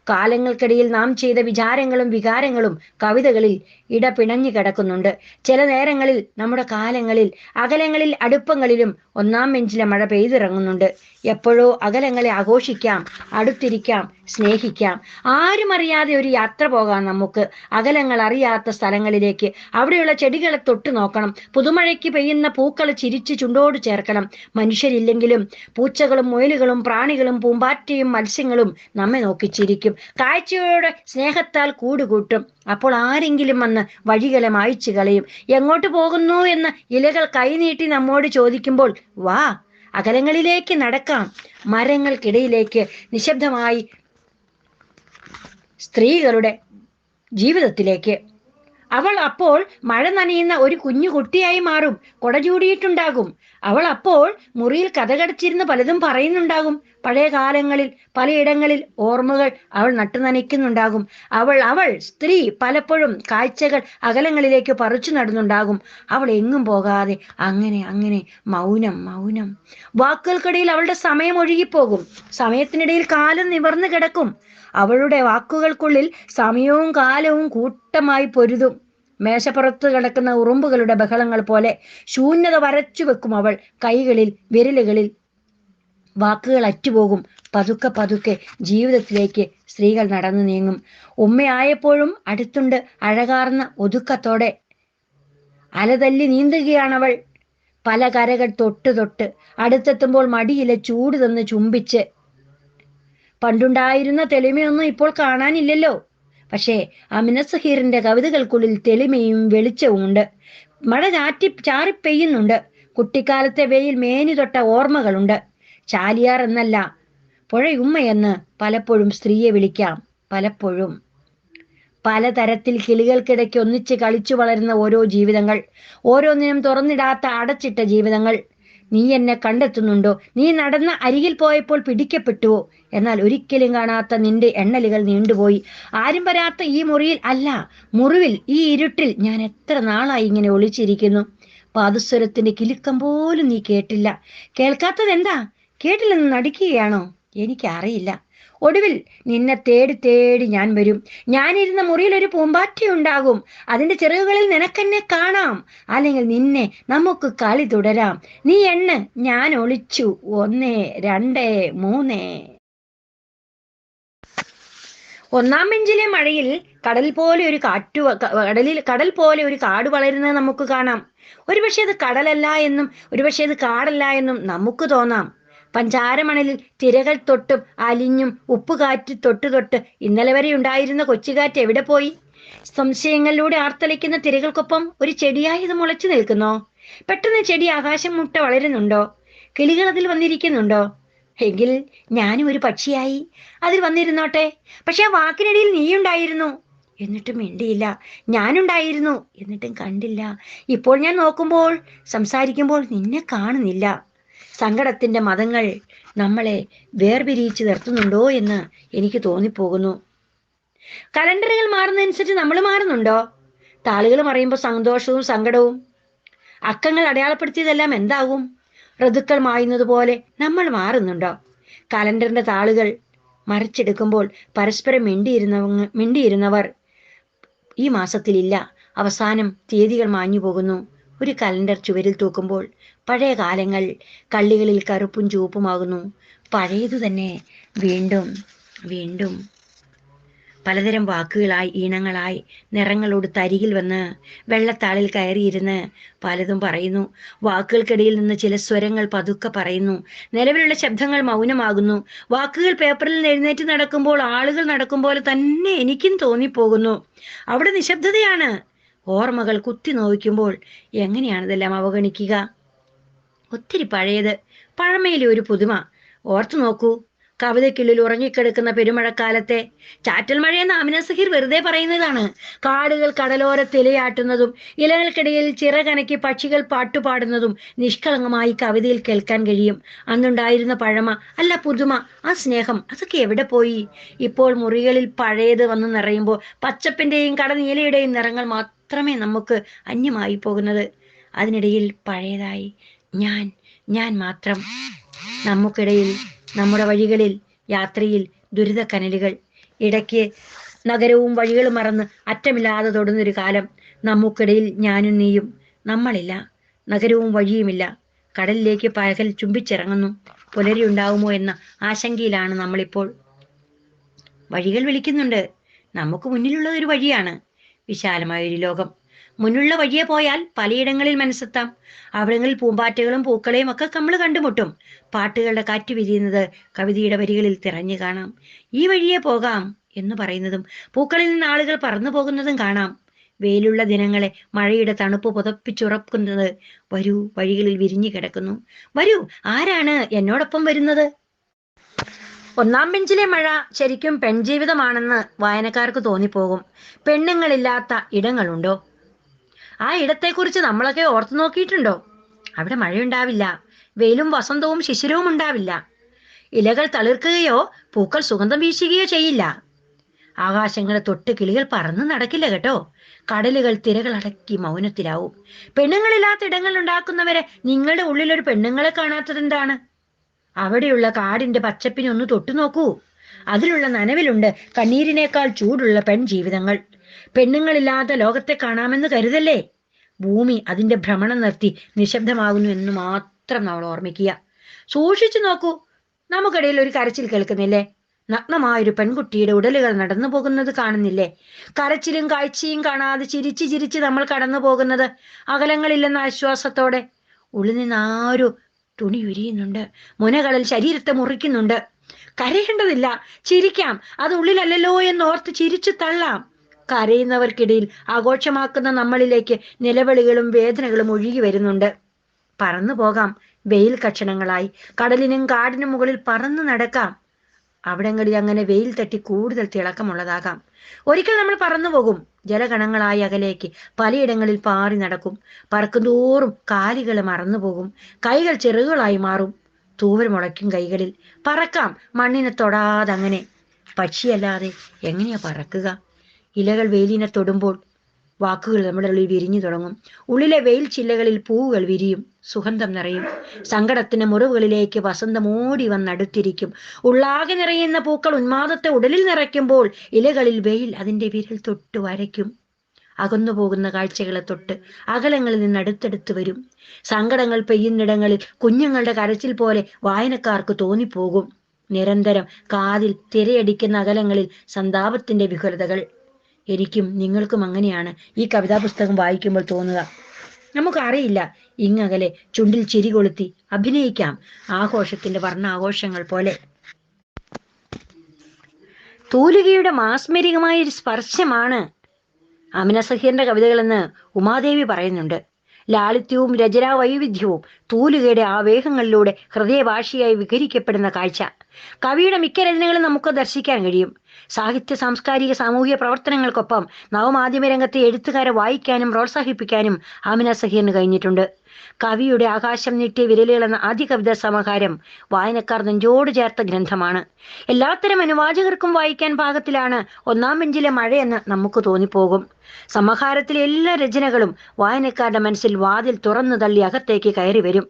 കാലങ്ങൾക്കിടയിൽ നാം ചെയ്ത വിചാരങ്ങളും വികാരങ്ങളും കവിതകളിൽ ഇടപിണഞ്ഞു കിടക്കുന്നുണ്ട്. ചില നേരങ്ങളിൽ നമ്മുടെ കാലങ്ങളിൽ അകലങ്ങളിൽ അടുപ്പങ്ങളിലും ഒന്നാം ബെഞ്ചിലെ മഴ പെയ്തിറങ്ങുന്നുണ്ട്. എപ്പോഴോ അകലങ്ങളെ ആഘോഷിക്കാം, അടുത്തിരിക്കാം, സ്നേഹിക്കാം. ആരും അറിയാതെ ഒരു യാത്ര പോകാം നമുക്ക് അകലങ്ങൾ അറിയാത്ത സ്ഥലങ്ങളിലേക്ക്. അവിടെയുള്ള ചെടികളെ തൊട്ടു നോക്കണം. പുതുമഴയ്ക്ക് പെയ്യുന്ന പൂക്കളെ ചിരിച്ച് ചുണ്ടോട് ചേർക്കണം. മനുഷ്യരില്ലെങ്കിലും പൂച്ചകളും മുയലുകളും പ്രാണികളും പൂമ്പാറ്റയും മത്സ്യങ്ങളും നമ്മെ നോക്കി ചിരിക്കും. കാഴ്ചയോടെ സ്നേഹത്താൽ കൂടുകൂട്ടും. അപ്പോൾ ആരെങ്കിലും വന്ന് വഴികളെ മായ്ച്ചു കളയും. എങ്ങോട്ട് പോകുന്നു എന്ന് ഇലകൾ കൈനീട്ടി നമ്മോട് ചോദിക്കുമ്പോൾ വാ, അകലങ്ങളിലേക്ക് നടക്കാം. മരങ്ങൾക്കിടയിലേക്ക് നിശബ്ദമായി സ്ത്രീകളുടെ ജീവിതത്തിലേക്ക്. അവൾ അപ്പോൾ മഴ നനയുന്ന ഒരു കുഞ്ഞു കുട്ടിയായി മാറും, കൊട ചൂടിയിട്ടുണ്ടാകും. അവൾ അപ്പോൾ മുറിയിൽ കഥകടച്ചിരുന്ന് പലതും പറയുന്നുണ്ടാകും. പഴയ കാലങ്ങളിൽ പലയിടങ്ങളിൽ ഓർമ്മകൾ അവൾ നട്ടുനനയ്ക്കുന്നുണ്ടാകും. അവൾ അവൾ സ്ത്രീ പലപ്പോഴും കാഴ്ചകൾ അകലങ്ങളിലേക്ക് പറിച്ചു നടന്നുണ്ടാകും. അവൾ എങ്ങും പോകാതെ അങ്ങനെ അങ്ങനെ മൗനം മൗനം. വാക്കുകൾക്കിടയിൽ അവളുടെ സമയം ഒഴുകിപ്പോകും. സമയത്തിനിടയിൽ കാലം നിവർന്നു കിടക്കും. അവളുടെ വാക്കുകൾക്കുള്ളിൽ സമയവും കാലവും കൂട്ടമായി പൊരുതും. മേശപ്പുറത്ത് കിടക്കുന്ന ഉറുമ്പുകളുടെ ബഹളങ്ങൾ പോലെ ശൂന്യത വരച്ചു വെക്കും അവൾ. കൈകളിൽ വിരലുകളിൽ വാക്കുകൾ അറ്റുപോകും. പതുക്കെ പതുക്കെ ജീവിതത്തിലേക്ക് സ്ത്രീകൾ നടന്നു നീങ്ങും. ഉമ്മയായപ്പോഴും അടുത്തുണ്ട് അഴകാർന്ന ഒതുക്കത്തോടെ. അലതല്ലി നീന്തുകയാണവൾ. പല കരകൾ തൊട്ട് തൊട്ട് അടുത്തെത്തുമ്പോൾ മടിയിലെ ചൂട് തന്ന് ചുംബിച്ച്. പണ്ടുണ്ടായിരുന്ന തെളിമയൊന്നും ഇപ്പോൾ കാണാനില്ലല്ലോ. പക്ഷേ അമിന സഹീറിന്റെ കവിതകൾക്കുള്ളിൽ തെളിമയും വെളിച്ചവും ഉണ്ട്. മഴ ചാറിപ്പെയ്യുന്നുണ്ട്. കുട്ടിക്കാലത്തെ വെയിൽ മേനി തൊട്ട ഓർമ്മകളുണ്ട്. ചാലിയാർ എന്നല്ല, പുഴയുമ്മയെന്ന് പലപ്പോഴും സ്ത്രീയെ വിളിക്കാം. പലപ്പോഴും പലതരത്തിൽ കിളികൾക്കിടയ്ക്ക് ഒന്നിച്ച് കളിച്ചു വളരുന്ന ഓരോ ജീവിതങ്ങൾ, ഓരോന്നിനും തുറന്നിടാത്ത അടച്ചിട്ട ജീവിതങ്ങൾ. നീ എന്നെ കണ്ടെത്തുന്നുണ്ടോ? നീ നടന്ന അരികിൽ പോയപ്പോൾ പിടിക്കപ്പെട്ടുവോ? എന്നാൽ ഒരിക്കലും കാണാത്ത നിന്റെ എണ്ണലുകൾ നീണ്ടുപോയി. ആരും വരാത്ത ഈ മുറിയിൽ അല്ല, മുറിവിൽ, ഈ ഇരുട്ടിൽ ഞാൻ എത്ര നാളായി ഇങ്ങനെ ഒളിച്ചിരിക്കുന്നു. പാദസ്വരത്തിന്റെ കിലുക്കം പോലും നീ കേട്ടില്ല. കേൾക്കാത്തത് എന്താ? കേട്ടില്ലെന്ന് നടിക്കുകയാണോ? എനിക്കറിയില്ല. ഒടുവിൽ നിന്നെ തേടി തേടി ഞാൻ വരും. ഞാനിരുന്ന മുറിയിൽ ഒരു പൂമ്പാറ്റ ഉണ്ടാകും. അതിന്റെ ചിറകുകളിൽ നിനക്കെന്നെ കാണാം. അല്ലെങ്കിൽ നിന്നെ നമുക്ക് കളി തുടരാം. നീ എണ്ണ്, ഞാൻ ഒളിച്ചു. 1, 2, 3. ഒന്നാം ബെഞ്ചിലെ മഴയിൽ കടൽ പോലെ ഒരു കടൽ പോലെ ഒരു കാട് വളരുന്നത് നമുക്ക് കാണാം. ഒരുപക്ഷെ അത് കടലല്ല എന്നും ഒരുപക്ഷെ അത് കാടല്ല എന്നും നമുക്ക് തോന്നാം. പഞ്ചാരമണലിൽ തിരകൾ തൊട്ടും അലിഞ്ഞും ഉപ്പുകാറ്റ് തൊട്ട് തൊട്ട് ഇന്നലെ വരെ ഉണ്ടായിരുന്ന കൊച്ചുകാറ്റ് എവിടെ പോയി? സംശയങ്ങളിലൂടെ ആർത്തലിക്കുന്ന തിരകൾക്കൊപ്പം ഒരു ചെടിയായി ഇത് മുളച്ചു നിൽക്കുന്നോ? പെട്ടെന്ന് ചെടി ആകാശം മുട്ട വളരുന്നുണ്ടോ? കിളികൾ അതിൽ വന്നിരിക്കുന്നുണ്ടോ? എങ്കിൽ ഞാനും ഒരു പക്ഷിയായി അതിൽ വന്നിരുന്നോട്ടെ. പക്ഷെ ആ വാക്കിനിടയിൽ നീയുണ്ടായിരുന്നു, എന്നിട്ടും മിണ്ടിയില്ല. ഞാനുണ്ടായിരുന്നു, എന്നിട്ടും കണ്ടില്ല. ഇപ്പോൾ ഞാൻ നോക്കുമ്പോൾ, സംസാരിക്കുമ്പോൾ നിന്നെ കാണുന്നില്ല. സങ്കടത്തിന്റെ മതങ്ങൾ നമ്മളെ വേർപിരിയിച്ച് നിർത്തുന്നുണ്ടോ എന്ന് എനിക്ക് തോന്നിപ്പോകുന്നു. കലണ്ടറുകൾ മാറുന്നതനുസരിച്ച് നമ്മൾ മാറുന്നുണ്ടോ? താളുകൾ മറിയുമ്പോൾ സന്തോഷവും സങ്കടവും. അക്കങ്ങൾ അടയാളപ്പെടുത്തിയതെല്ലാം എന്താകും? ഋതുക്കൾ മായുന്നത് പോലെ നമ്മൾ മാറുന്നുണ്ടോ? കലണ്ടറിന്റെ താളുകൾ മറിച്ചെടുക്കുമ്പോൾ പരസ്പരം മിണ്ടിയിരുന്നവർ ഈ മാസത്തിലില്ല. അവസാനം തീയതികൾ മാഞ്ഞു പോകുന്നു. ഒരു കലണ്ടർ ചുവരിൽ തൂക്കുമ്പോൾ പഴയ കാലങ്ങൾ കള്ളികളിൽ കറുപ്പും ചുവപ്പുമാകുന്നു. പഴയതു തന്നെ വീണ്ടും വീണ്ടും പലതരം വാക്കുകളായി, ഈണങ്ങളായി, നിറങ്ങളോട് തരികിൽ വന്ന് വെള്ളത്താളിൽ കയറിയിരുന്ന് പലതും പറയുന്നു. വാക്കുകൾക്കിടയിൽ നിന്ന് ചില സ്വരങ്ങൾ പതുക്കെ പറയുന്നു. നിലവിലുള്ള ശബ്ദങ്ങൾ മൗനമാകുന്നു. വാക്കുകൾ പേപ്പറിൽ എഴുന്നേറ്റ് നടക്കുമ്പോൾ ആളുകൾ നടക്കും പോലെ തന്നെ എനിക്കും തോന്നിപ്പോകുന്നു. അവിടെ നിശബ്ദതയാണ്. ഓർമ്മകൾ കുത്തി നോവിക്കുമ്പോൾ എങ്ങനെയാണ് ഇതെല്ലാം അവഗണിക്കുക? ഒത്തിരി പഴയത്, പഴമയിലെ ഒരു പുതുമ. ഓർത്തു നോക്കൂ, കവിതയ്ക്കുള്ളിൽ ഉറങ്ങിക്കിടക്കുന്ന പെരുമഴക്കാലത്തെ. ചാറ്റൽ മഴയെന്ന് ആമിന സഹീർ വെറുതെ പറയുന്നതാണ്. കാടുകൾ കടലോരത്തിലയാട്ടുന്നതും ഇലകൾക്കിടയിൽ ചിറകനക്കി പക്ഷികൾ പാട്ടുപാടുന്നതും നിഷ്കളങ്കമായി കവിതയിൽ കേൾക്കാൻ കഴിയും. അന്നുണ്ടായിരുന്ന പഴമ, അല്ല പുതുമ, ആ സ്നേഹം, അതൊക്കെ എവിടെ പോയി? ഇപ്പോൾ മുറികളിൽ പഴയത് വന്ന് നിറയുമ്പോൾ പച്ചപ്പിന്റെയും കടനീലയുടെയും നിറങ്ങൾ മാത്രമേ നമുക്ക് അന്യമായി പോകുന്നത്. അതിനിടയിൽ പഴയതായി ഞാൻ മാത്രം. നമുക്കിടയിൽ, നമ്മുടെ വഴികളിൽ, യാത്രയിൽ ദുരിതക്കനലുകൾ. ഇടയ്ക്ക് നഗരവും വഴികളും മറന്ന് അറ്റമില്ലാതെ തൊടുന്നൊരു കാലം. നമുക്കിടയിൽ ഞാനും നീയും. നമ്മളില്ല, നഗരവും വഴിയുമില്ല. കടലിലേക്ക് പകൽ ചുംബിച്ചിറങ്ങുന്നു. പുലരി ഉണ്ടാവുമോ എന്ന ആശങ്കയിലാണ് നമ്മളിപ്പോൾ. വഴികൾ വിളിക്കുന്നുണ്ട്. നമുക്ക് മുന്നിലുള്ളത് ഒരു വഴിയാണ്, വിശാലമായൊരു ലോകം. മുന്നിലുള്ള വഴിയെ പോയാൽ പലയിടങ്ങളിൽ മനസ്സെത്താം. അവിടങ്ങളിൽ പൂമ്പാറ്റകളും പൂക്കളെയും ഒക്കെ നമ്മൾ കണ്ടുമുട്ടും. പാട്ടുകളുടെ കാറ്റ് വിരിയുന്നത് കവിതയുടെ വരികളിൽ തിരഞ്ഞു കാണാം. ഈ വഴിയെ പോകാം എന്ന് പറയുന്നതും പൂക്കളിൽ നിന്ന് ആളുകൾ പറന്നു പോകുന്നതും കാണാം. വെയിലുള്ള ദിനങ്ങളെ മഴയുടെ തണുപ്പ് പുതപ്പിച്ചുറക്കുന്നത് വരൂ, വഴികളിൽ വിരിഞ്ഞു കിടക്കുന്നു. വരൂ, ആരാണ് എന്നോടൊപ്പം വരുന്നത്? ഒന്നാം ബെഞ്ചിലെ മഴ ശരിക്കും പെൺജീവിതമാണെന്ന് വായനക്കാർക്ക് തോന്നിപ്പോകും. പെണ്ണുങ്ങളില്ലാത്ത ഇടങ്ങളുണ്ടോ? ആ ഇടത്തെക്കുറിച്ച് നമ്മളൊക്കെ ഓർത്തു നോക്കിയിട്ടുണ്ടോ? അവിടെ മഴയുണ്ടാവില്ല, വെയിലും വസന്തവും ശിശിരവും ഉണ്ടാവില്ല. ഇലകൾ തളിർക്കുകയോ പൂക്കൾ സുഗന്ധം വീശുകയോ ചെയ്യില്ല. ആകാശങ്ങളെ തൊട്ട് കിളികൾ പറന്നു നടക്കില്ല കേട്ടോ. കടലുകൾ തിരകൾ അടക്കി മൗനത്തിലാവും. പെണ്ണുങ്ങളില്ലാത്ത ഇടങ്ങൾ ഉണ്ടാക്കുന്നവരെ നിങ്ങളുടെ ഉള്ളിൽ ഒരു പെണ്ണുങ്ങളെ കാണാത്തത് എന്താണ്? അവിടെയുള്ള കാടിന്റെ പച്ചപ്പിനെ ഒന്ന് തൊട്ടു നോക്കൂ. അതിലുള്ള നനവിലുണ്ട് കണ്ണീരിനേക്കാൾ ചൂടുള്ള പെൺജീവിതങ്ങൾ. പെണ്ണുങ്ങളില്ലാത്ത ലോകത്തെ കാണാമെന്ന് കരുതല്ലേ. ഭൂമി അതിന്റെ ഭ്രമണം നിർത്തി നിശബ്ദമാകുന്നു എന്ന് മാത്രം നമ്മൾ ഓർമ്മിക്കുക. സൂക്ഷിച്ചു നോക്കൂ. നമുക്കിടയിൽ ഒരു കരച്ചിൽ കേൾക്കുന്നില്ലേ? നഗ്നമായൊരു പെൺകുട്ടിയുടെ ഉടലുകൾ നടന്നു പോകുന്നത് കാണുന്നില്ലേ? കരച്ചിലും കാഴ്ചയും കാണാതെ ചിരിച്ച് ചിരിച്ച് നമ്മൾ കടന്നു പോകുന്നത് അകലങ്ങളില്ലെന്ന ആശ്വാസത്തോടെ. ഉള്ളിൽ നിന്ന് ആരോ തുണി ഉരിയുന്നുണ്ട്, മുനകളിൽ ശരീരത്തെ മുറിക്കുന്നുണ്ട്. കരയേണ്ടതില്ല, ചിരിക്കാം. അത് ഉള്ളിലല്ലല്ലോ എന്നോർത്ത് ചിരിച്ചു തള്ളാം. കരയുന്നവർക്കിടയിൽ ആഘോഷമാക്കുന്ന നമ്മളിലേക്ക് നിലവിളികളും വേദനകളും ഒഴുകി വരുന്നുണ്ട്. പറന്നു പോകാം വെയിൽ കഷണങ്ങളായി. കടലിനും കാടിനും മുകളിൽ പറന്നു നടക്കാം. അവിടങ്ങളിൽ അങ്ങനെ വെയിൽ തട്ടി കൂടുതൽ തിളക്കമുള്ളതാകാം. ഒരിക്കൽ നമ്മൾ പറന്നു പോകും ജലഗണങ്ങളായി അകലേക്ക്. പലയിടങ്ങളിൽ പാറി നടക്കും. പറക്കുന്തോറും കാലുകൾ മറന്നുപോകും. കൈകൾ ചിറകുകളായി മാറും. തൂവൽ മുളയ്ക്കും കൈകളിൽ. പറക്കാം മണ്ണിനെ തൊടാതെ. അങ്ങനെ പക്ഷിയല്ലാതെ എങ്ങനെയാ പറക്കുക? ഇലകൾ വെയിലിനെ തൊടുമ്പോൾ വാക്കുകൾ നമ്മുടെ ഉള്ളിൽ വിരിഞ്ഞു തുടങ്ങും. ഉള്ളിലെ വെയിൽ ചില്ലകളിൽ പൂവുകൾ വിരിയും, സുഗന്ധം നിറയും. സങ്കടത്തിന്റെ മുറിവുകളിലേക്ക് വസന്തം ഓടി വന്നടുത്തിരിക്കും. ഉള്ളാകെ നിറയുന്ന പൂക്കൾ ഉന്മാദത്തെ ഉടലിൽ നിറയ്ക്കുമ്പോൾ ഇലകളിൽ വെയിൽ അതിന്റെ വിരൽ തൊട്ട് വരയ്ക്കും. അകന്നു പോകുന്ന കാഴ്ചകളെ തൊട്ട് അകലങ്ങളിൽ നിന്ന് അടുത്തടുത്ത് വരും. സങ്കടങ്ങൾ പെയ്യുന്നിടങ്ങളിൽ കുഞ്ഞുങ്ങളുടെ കരച്ചിൽ പോലെ വായനക്കാർക്ക് തോന്നിപ്പോകും. നിരന്തരം കാതിൽ തിരയടിക്കുന്ന അകലങ്ങളിൽ സന്താപത്തിന്റെ വിഹുലതകൾ. എനിക്കും നിങ്ങൾക്കും അങ്ങനെയാണ് ഈ കവിതാ പുസ്തകം വായിക്കുമ്പോൾ തോന്നുക. നമുക്കറിയില്ല, ഇങ്ങകലെ ചുണ്ടിൽ ചിരി കൊളുത്തി അഭിനയിക്കാം ആഘോഷത്തിന്റെ വർണ്ണാഘോഷങ്ങൾ പോലെ. തൂലികയുടെ മാസ്മരികമായ ഒരു സ്പർശമാണ് അമിന സഹീറിന്റെ കവിതകളെന്ന് ഉമാദേവി പറയുന്നുണ്ട്. ലാളിത്യവും രചനാ വൈവിധ്യവും തൂലികയുടെ ആവേഗങ്ങളിലൂടെ ഹൃദയഭാഷയായി വിവരിക്കപ്പെടുന്ന കാഴ്ച കവിയുടെ മിക്ക രചനകളും നമുക്ക് ദർശിക്കാൻ കഴിയും. സാഹിത്യ സാംസ്കാരിക സാമൂഹിക പ്രവർത്തനങ്ങൾക്കൊപ്പം നവമാധ്യമ രംഗത്തെ എഴുത്തുകാരെ വായിക്കാനും പ്രോത്സാഹിപ്പിക്കാനും ആമിന സഹീറിന് കഴിഞ്ഞിട്ടുണ്ട്. കവിയുടെ ആകാശം നീട്ടിയ വിരലുകൾ എന്ന ആദ്യ കവിതാ സമാഹാരം വായനക്കാർ നെഞ്ചോട് ചേർത്ത ഗ്രന്ഥമാണ്. എല്ലാത്തരം അനുവാചകർക്കും വായിക്കാൻ പാകത്തിലാണ് ഒന്നാം ബെഞ്ചിലെ മഴയെന്ന് നമുക്ക് തോന്നിപ്പോകും. സമാഹാരത്തിലെ എല്ലാ രചനകളും വായനക്കാരുടെ മനസ്സിൽ വാതിൽ തുറന്നു തള്ളി അകത്തേക്ക് കയറി വരും.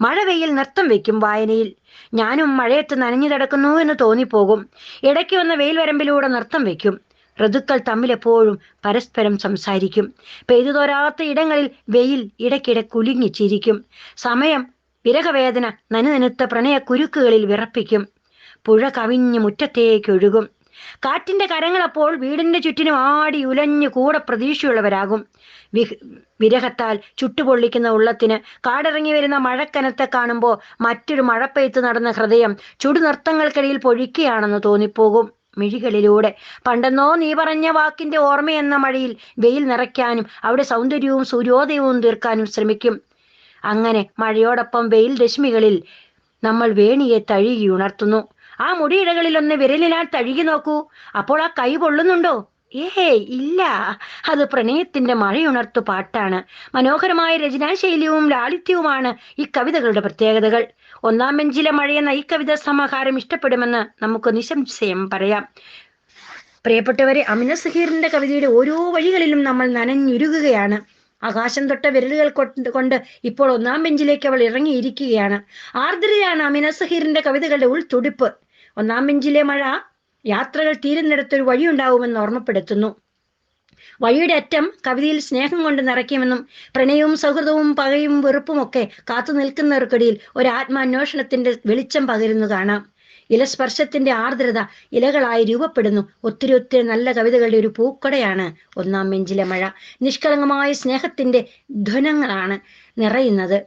മഴ വെയിൽ നൃത്തം വെക്കും വായനയിൽ. ഞാനും മഴയത്ത് നനഞ്ഞു കിടക്കുന്നു എന്ന് തോന്നിപ്പോകും. ഇടയ്ക്ക് വന്ന വെയിൽ വരമ്പിലൂടെ നൃത്തം വെക്കും. ഋതുക്കൾ തമ്മിലെപ്പോഴും പരസ്പരം സംസാരിക്കും. പെയ്തു തോരാത്ത ഇടങ്ങളിൽ വെയിൽ ഇടയ്ക്കിടെ കുലുങ്ങി ചിരിക്കും. സമയം വിരഹവേദന നനുനനുത്ത പ്രണയ കുരുക്കുകളിൽ വിറപ്പിക്കും. പുഴ കവിഞ്ഞ് മുറ്റത്തേക്ക് ഒഴുകും. കാറ്റിന്റെ കരങ്ങളപ്പോൾ വീടിന്റെ ചുറ്റിനും ആടി ഉലഞ്ഞു കൂടെ പ്രതീക്ഷയുള്ളവരാകും. വിരഹത്താൽ ചുട്ടുപൊള്ളിക്കുന്ന ഉള്ളത്തിന് കാടിറങ്ങി വരുന്ന മഴക്കനത്തെ കാണുമ്പോൾ മറ്റൊരു മഴപ്പെയ്ത്ത് നടന്ന ഹൃദയം ചുടുനൃത്തങ്ങൾക്കിടയിൽ പൊഴിക്കുകയാണെന്ന് തോന്നിപ്പോകും. മിഴികളിലൂടെ പണ്ടെന്നോ നീ പറഞ്ഞ വാക്കിന്റെ ഓർമ്മയെന്ന മഴയിൽ വെയിൽ നിറയ്ക്കാനും അവിടെ സൗന്ദര്യവും സൂര്യോദയവും തീർക്കാനും ശ്രമിക്കും. അങ്ങനെ മഴയോടൊപ്പം വെയിൽ രശ്മികളിൽ നമ്മൾ വേണിയെ തഴുകി ഉണർത്തുന്നു. ആ മുടിയിടകളിൽ ഒന്ന് വിരലിനാൽ തഴുകി നോക്കൂ. അപ്പോൾ ആ കൈ പൊള്ളുന്നുണ്ടോ? ഇല്ല. അത് പ്രണയത്തിന്റെ മഴയുണർത്തു പാട്ടാണ്. മനോഹരമായ രചനാശൈലിയും ലാളിത്യവുമാണ് ഈ കവിതകളുടെ പ്രത്യേകതകൾ. ഒന്നാം ബെഞ്ചിലെ മഴയെന്ന ഈ കവിതാ സമാഹാരം ഇഷ്ടപ്പെടുമെന്ന് നമുക്ക് നിസ്സംശയം പറയാം. പ്രിയപ്പെട്ടവരെ, അമിന സഹീറിന്റെ കവിതയുടെ ഓരോ വഴികളിലും നമ്മൾ നനഞ്ഞുരുകുകയാണ്. ആകാശം തൊട്ട വിരലുകൾ കൊണ്ട് ഇപ്പോൾ ഒന്നാം ബെഞ്ചിലേക്ക് അവൾ ഇറങ്ങിയിരിക്കുകയാണ്. ആർദ്രയാണ് അമിന സഹീറിന്റെ കവിതകളുടെ ഉൾത്തുടിപ്പ്. ഒന്നാം ബെഞ്ചിലെ മഴ യാത്രകൾ തീരുന്നിടത്തൊരു വഴിയുണ്ടാവുമെന്ന് ഓർമ്മപ്പെടുത്തുന്നു. വഴിയുടെ അറ്റം കവിതയിൽ സ്നേഹം കൊണ്ട് നിറയ്ക്കുമെന്നും പ്രണയവും സൗഹൃദവും പകയും വെറുപ്പുമൊക്കെ കാത്തു നിൽക്കുന്നവർക്കിടയിൽ ഒരു ആത്മാന്വേഷണത്തിന്റെ വെളിച്ചം പകരുന്നു കാണാം. ഇലസ്പർശത്തിന്റെ ആർദ്രത ഇലകളായി രൂപപ്പെടുന്നു. ഒത്തിരി ഒത്തിരി നല്ല കവിതകളുടെ ഒരു പൂക്കടയാണ് ഒന്നാം ബെഞ്ചിലെ മഴ. നിഷ്കളങ്കമായ സ്നേഹത്തിന്റെ ധ്വനങ്ങളാണ് നിറയുന്നത്.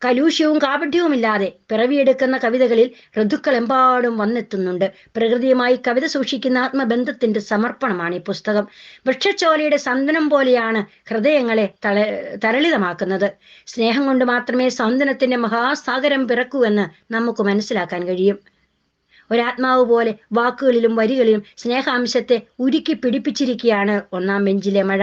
കലൂഷ്യവും കാപഢ്യവുമില്ലാതെ പിറവിയെടുക്കുന്ന കവിതകളിൽ ഋതുക്കൾ എമ്പാടും വന്നെത്തുന്നുണ്ട്. പ്രകൃതിയുമായി കവിത സൂക്ഷിക്കുന്ന ആത്മബന്ധത്തിന്റെ സമർപ്പണമാണ് ഈ പുസ്തകം. വൃക്ഷച്ചോലയുടെ സന്തനം പോലെയാണ് ഹൃദയങ്ങളെ തരളിതമാക്കുന്നത്. സ്നേഹം കൊണ്ട് മാത്രമേ സൗന്ദര്യത്തിന്റെ മഹാസാഗരം പിറക്കൂ എന്ന് നമുക്ക് മനസ്സിലാക്കാൻ കഴിയും. ഒരാത്മാവ് പോലെ വാക്കുകളിലും വരികളിലും സ്നേഹാംശത്തെ ഉരുക്കി പിടിപ്പിച്ചിരിക്കുകയാണ് ഒന്നാം ബെഞ്ചിലെ മഴ.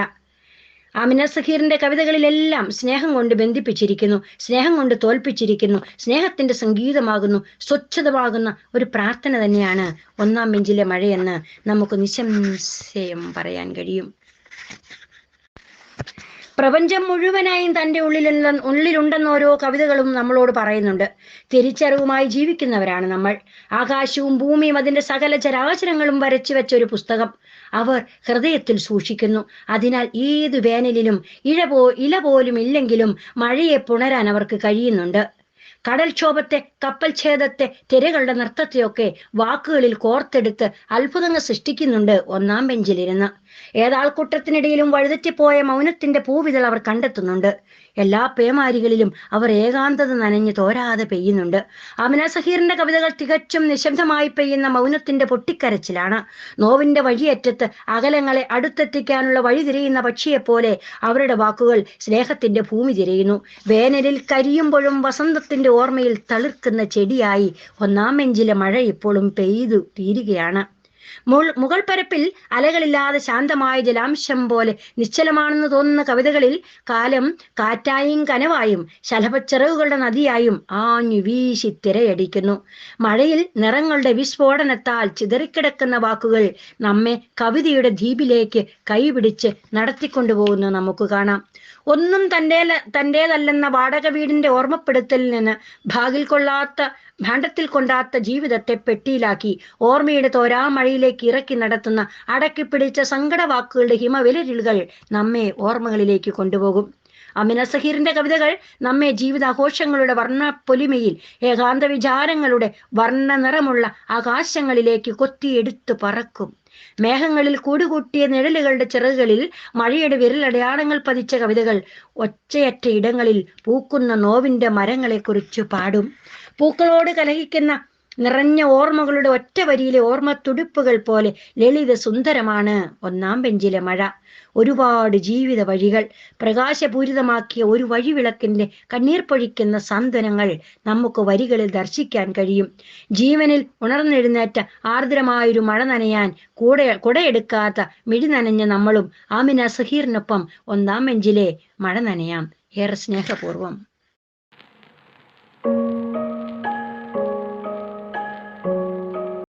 ആമിന സഹീറിന്റെ കവിതകളിലെല്ലാം സ്നേഹം കൊണ്ട് ബന്ധിപ്പിച്ചിരിക്കുന്നു, സ്നേഹം കൊണ്ട് തോൽപ്പിച്ചിരിക്കുന്നു. സ്നേഹത്തിന്റെ സംഗീതമാകുന്നു, സ്വച്ഛതമാകുന്ന ഒരു പ്രാർത്ഥന തന്നെയാണ് ഒന്നാം ബെഞ്ചിലെ മഴയെന്ന് നമുക്ക് നിസ്സംശയം പറയാൻ കഴിയും. പ്രപഞ്ചം മുഴുവനായും തൻ്റെ ഉള്ളിലുണ്ടെന്ന് ഓരോ കവിതകളും നമ്മളോട് പറയുന്നുണ്ട്. തിരിച്ചറിവുമായി ജീവിക്കുന്നവരാണ് നമ്മൾ. ആകാശവും ഭൂമിയും അതിൻ്റെ സകല ചരാചരങ്ങളും വരച്ചു വെച്ച ഒരു പുസ്തകം അവർ ഹൃദയത്തിൽ സൂക്ഷിക്കുന്നു. അതിനാൽ ഏതു വേനലിലും ഇല പോലും ഇല്ലെങ്കിലും മഴയെ പുണരാൻ അവർക്ക് കഴിയുന്നുണ്ട്. കടൽക്ഷോഭത്തെ, കപ്പൽ ഛേദത്തെ, തിരകളുടെ നൃത്തത്തെയൊക്കെ വാക്കുകളിൽ കോർത്തെടുത്ത് അത്ഭുതങ്ങൾ സൃഷ്ടിക്കുന്നുണ്ട് ഒന്നാം ബെഞ്ചിലിരുന്ന്. ഏതാൾക്കൂട്ടത്തിനിടയിലും വഴുതെറ്റിപ്പോയ മൗനത്തിന്റെ പൂവിതൾ അവർ കണ്ടെത്തുന്നുണ്ട്. എല്ലാ പേമാരികളിലും അവർ ഏകാന്തത നനഞ്ഞ് തോരാതെ പെയ്യുന്നുണ്ട്. ആമിന സഹീറിന്റെ കവിതകൾ തികച്ചും നിശബ്ദമായി പെയ്യുന്ന മൗനത്തിന്റെ പൊട്ടിക്കരച്ചിലാണ്. നോവിന്റെ വഴിയറ്റത്ത് അകലങ്ങളെ അടുത്തെത്തിക്കാനുള്ള വഴി തിരയുന്ന പക്ഷിയെപ്പോലെ അവരുടെ വാക്കുകൾ സ്നേഹത്തിന്റെ ഭൂമി തിരയുന്നു. വേനലിൽ കരിയുമ്പോഴും വസന്തത്തിന്റെ ഓർമ്മയിൽ തളിർക്കുന്ന ചെടിയായി ഒന്നാം ബെഞ്ചിലെ മഴ ഇപ്പോഴും പെയ്തു തീരുകയാണ്. മുകൾ പരപ്പിൽ അലകളില്ലാതെ ശാന്തമായ ജലാംശം പോലെ നിശ്ചലമാണെന്ന് തോന്നുന്ന കവിതകളിൽ കാലം കാറ്റായും കനവായും ശലഭച്ചിറകുകളുടെ നദിയായും ആഞ്ഞു വീശി തിരയടിക്കുന്നു. മഴയിൽ നിറങ്ങളുടെ വിസ്ഫോടനത്താൽ ചിതറിക്കിടക്കുന്ന വാക്കുകൾ നമ്മെ കവിതയുടെ ദ്വീപിലേക്ക് കൈപിടിച്ച് നടത്തിക്കൊണ്ടുപോകുന്നു നമുക്ക് കാണാം. ഒന്നും തൻ്റേതല്ലെന്ന വാടക വീടിന്റെ ഓർമ്മപ്പെടുത്തലിൽ നിന്ന് ഭാണ്ഡത്തിൽ കൊണ്ടാത്ത ജീവിതത്തെ പെട്ടിയിലാക്കി ഓർമ്മയുടെ തോരാമഴയിലേക്ക് ഇറക്കി നടത്തുന്ന അടക്കിപ്പിടിച്ച സങ്കടവാക്കുകളുടെ ഹിമവിലരുകൾ നമ്മെ ഓർമ്മകളിലേക്ക് കൊണ്ടുപോകും. ആമിന സഹീറിന്റെ കവിതകൾ നമ്മെ ജീവിതാഘോഷങ്ങളുടെ വർണ്ണപ്പൊലിമയിൽ ഏകാന്ത വിചാരങ്ങളുടെ വർണ്ണ നിറമുള്ള ആകാശങ്ങളിലേക്ക് കൊത്തിയെടുത്തു പറക്കും. മേഘങ്ങളിൽ കൂടുകൂട്ടിയ നിഴലുകളുടെ ചിറകുകളിൽ മഴയുടെ വിരലടയാളങ്ങൾ പതിച്ച കവിതകൾ ഒച്ചയറ്റ ഇടങ്ങളിൽ പൂക്കുന്ന നോവിന്റെ മരങ്ങളെക്കുറിച്ച് പാടും. പൂക്കളോട് കലഹിക്കുന്ന നിറഞ്ഞ ഓർമ്മകളുടെ ഒറ്റ വരിയിലെ ഓർമ്മ തുടിപ്പുകൾ പോലെ ലളിത സുന്ദരമാണ് ഒന്നാം ബെഞ്ചിലെ മഴ. ഒരുപാട് ജീവിത വഴികൾ പ്രകാശപൂരിതമാക്കിയ ഒരു വഴിവിളക്കിന്റെ കണ്ണീർ പൊഴിക്കുന്ന സാന്ത്വനങ്ങൾ നമുക്ക് വരികളിൽ ദർശിക്കാൻ കഴിയും. ജീവനിൽ ഉണർന്നെഴുന്നേറ്റ ആർദ്രമായൊരു മഴ നനയാൻ കുടയെടുക്കാത്ത മിഴി നനഞ്ഞ നമ്മളും ആമിന സഹീറിനൊപ്പം ഒന്നാം ബെഞ്ചിലെ മഴ നനയാം. ഏറെ സ്നേഹപൂർവം.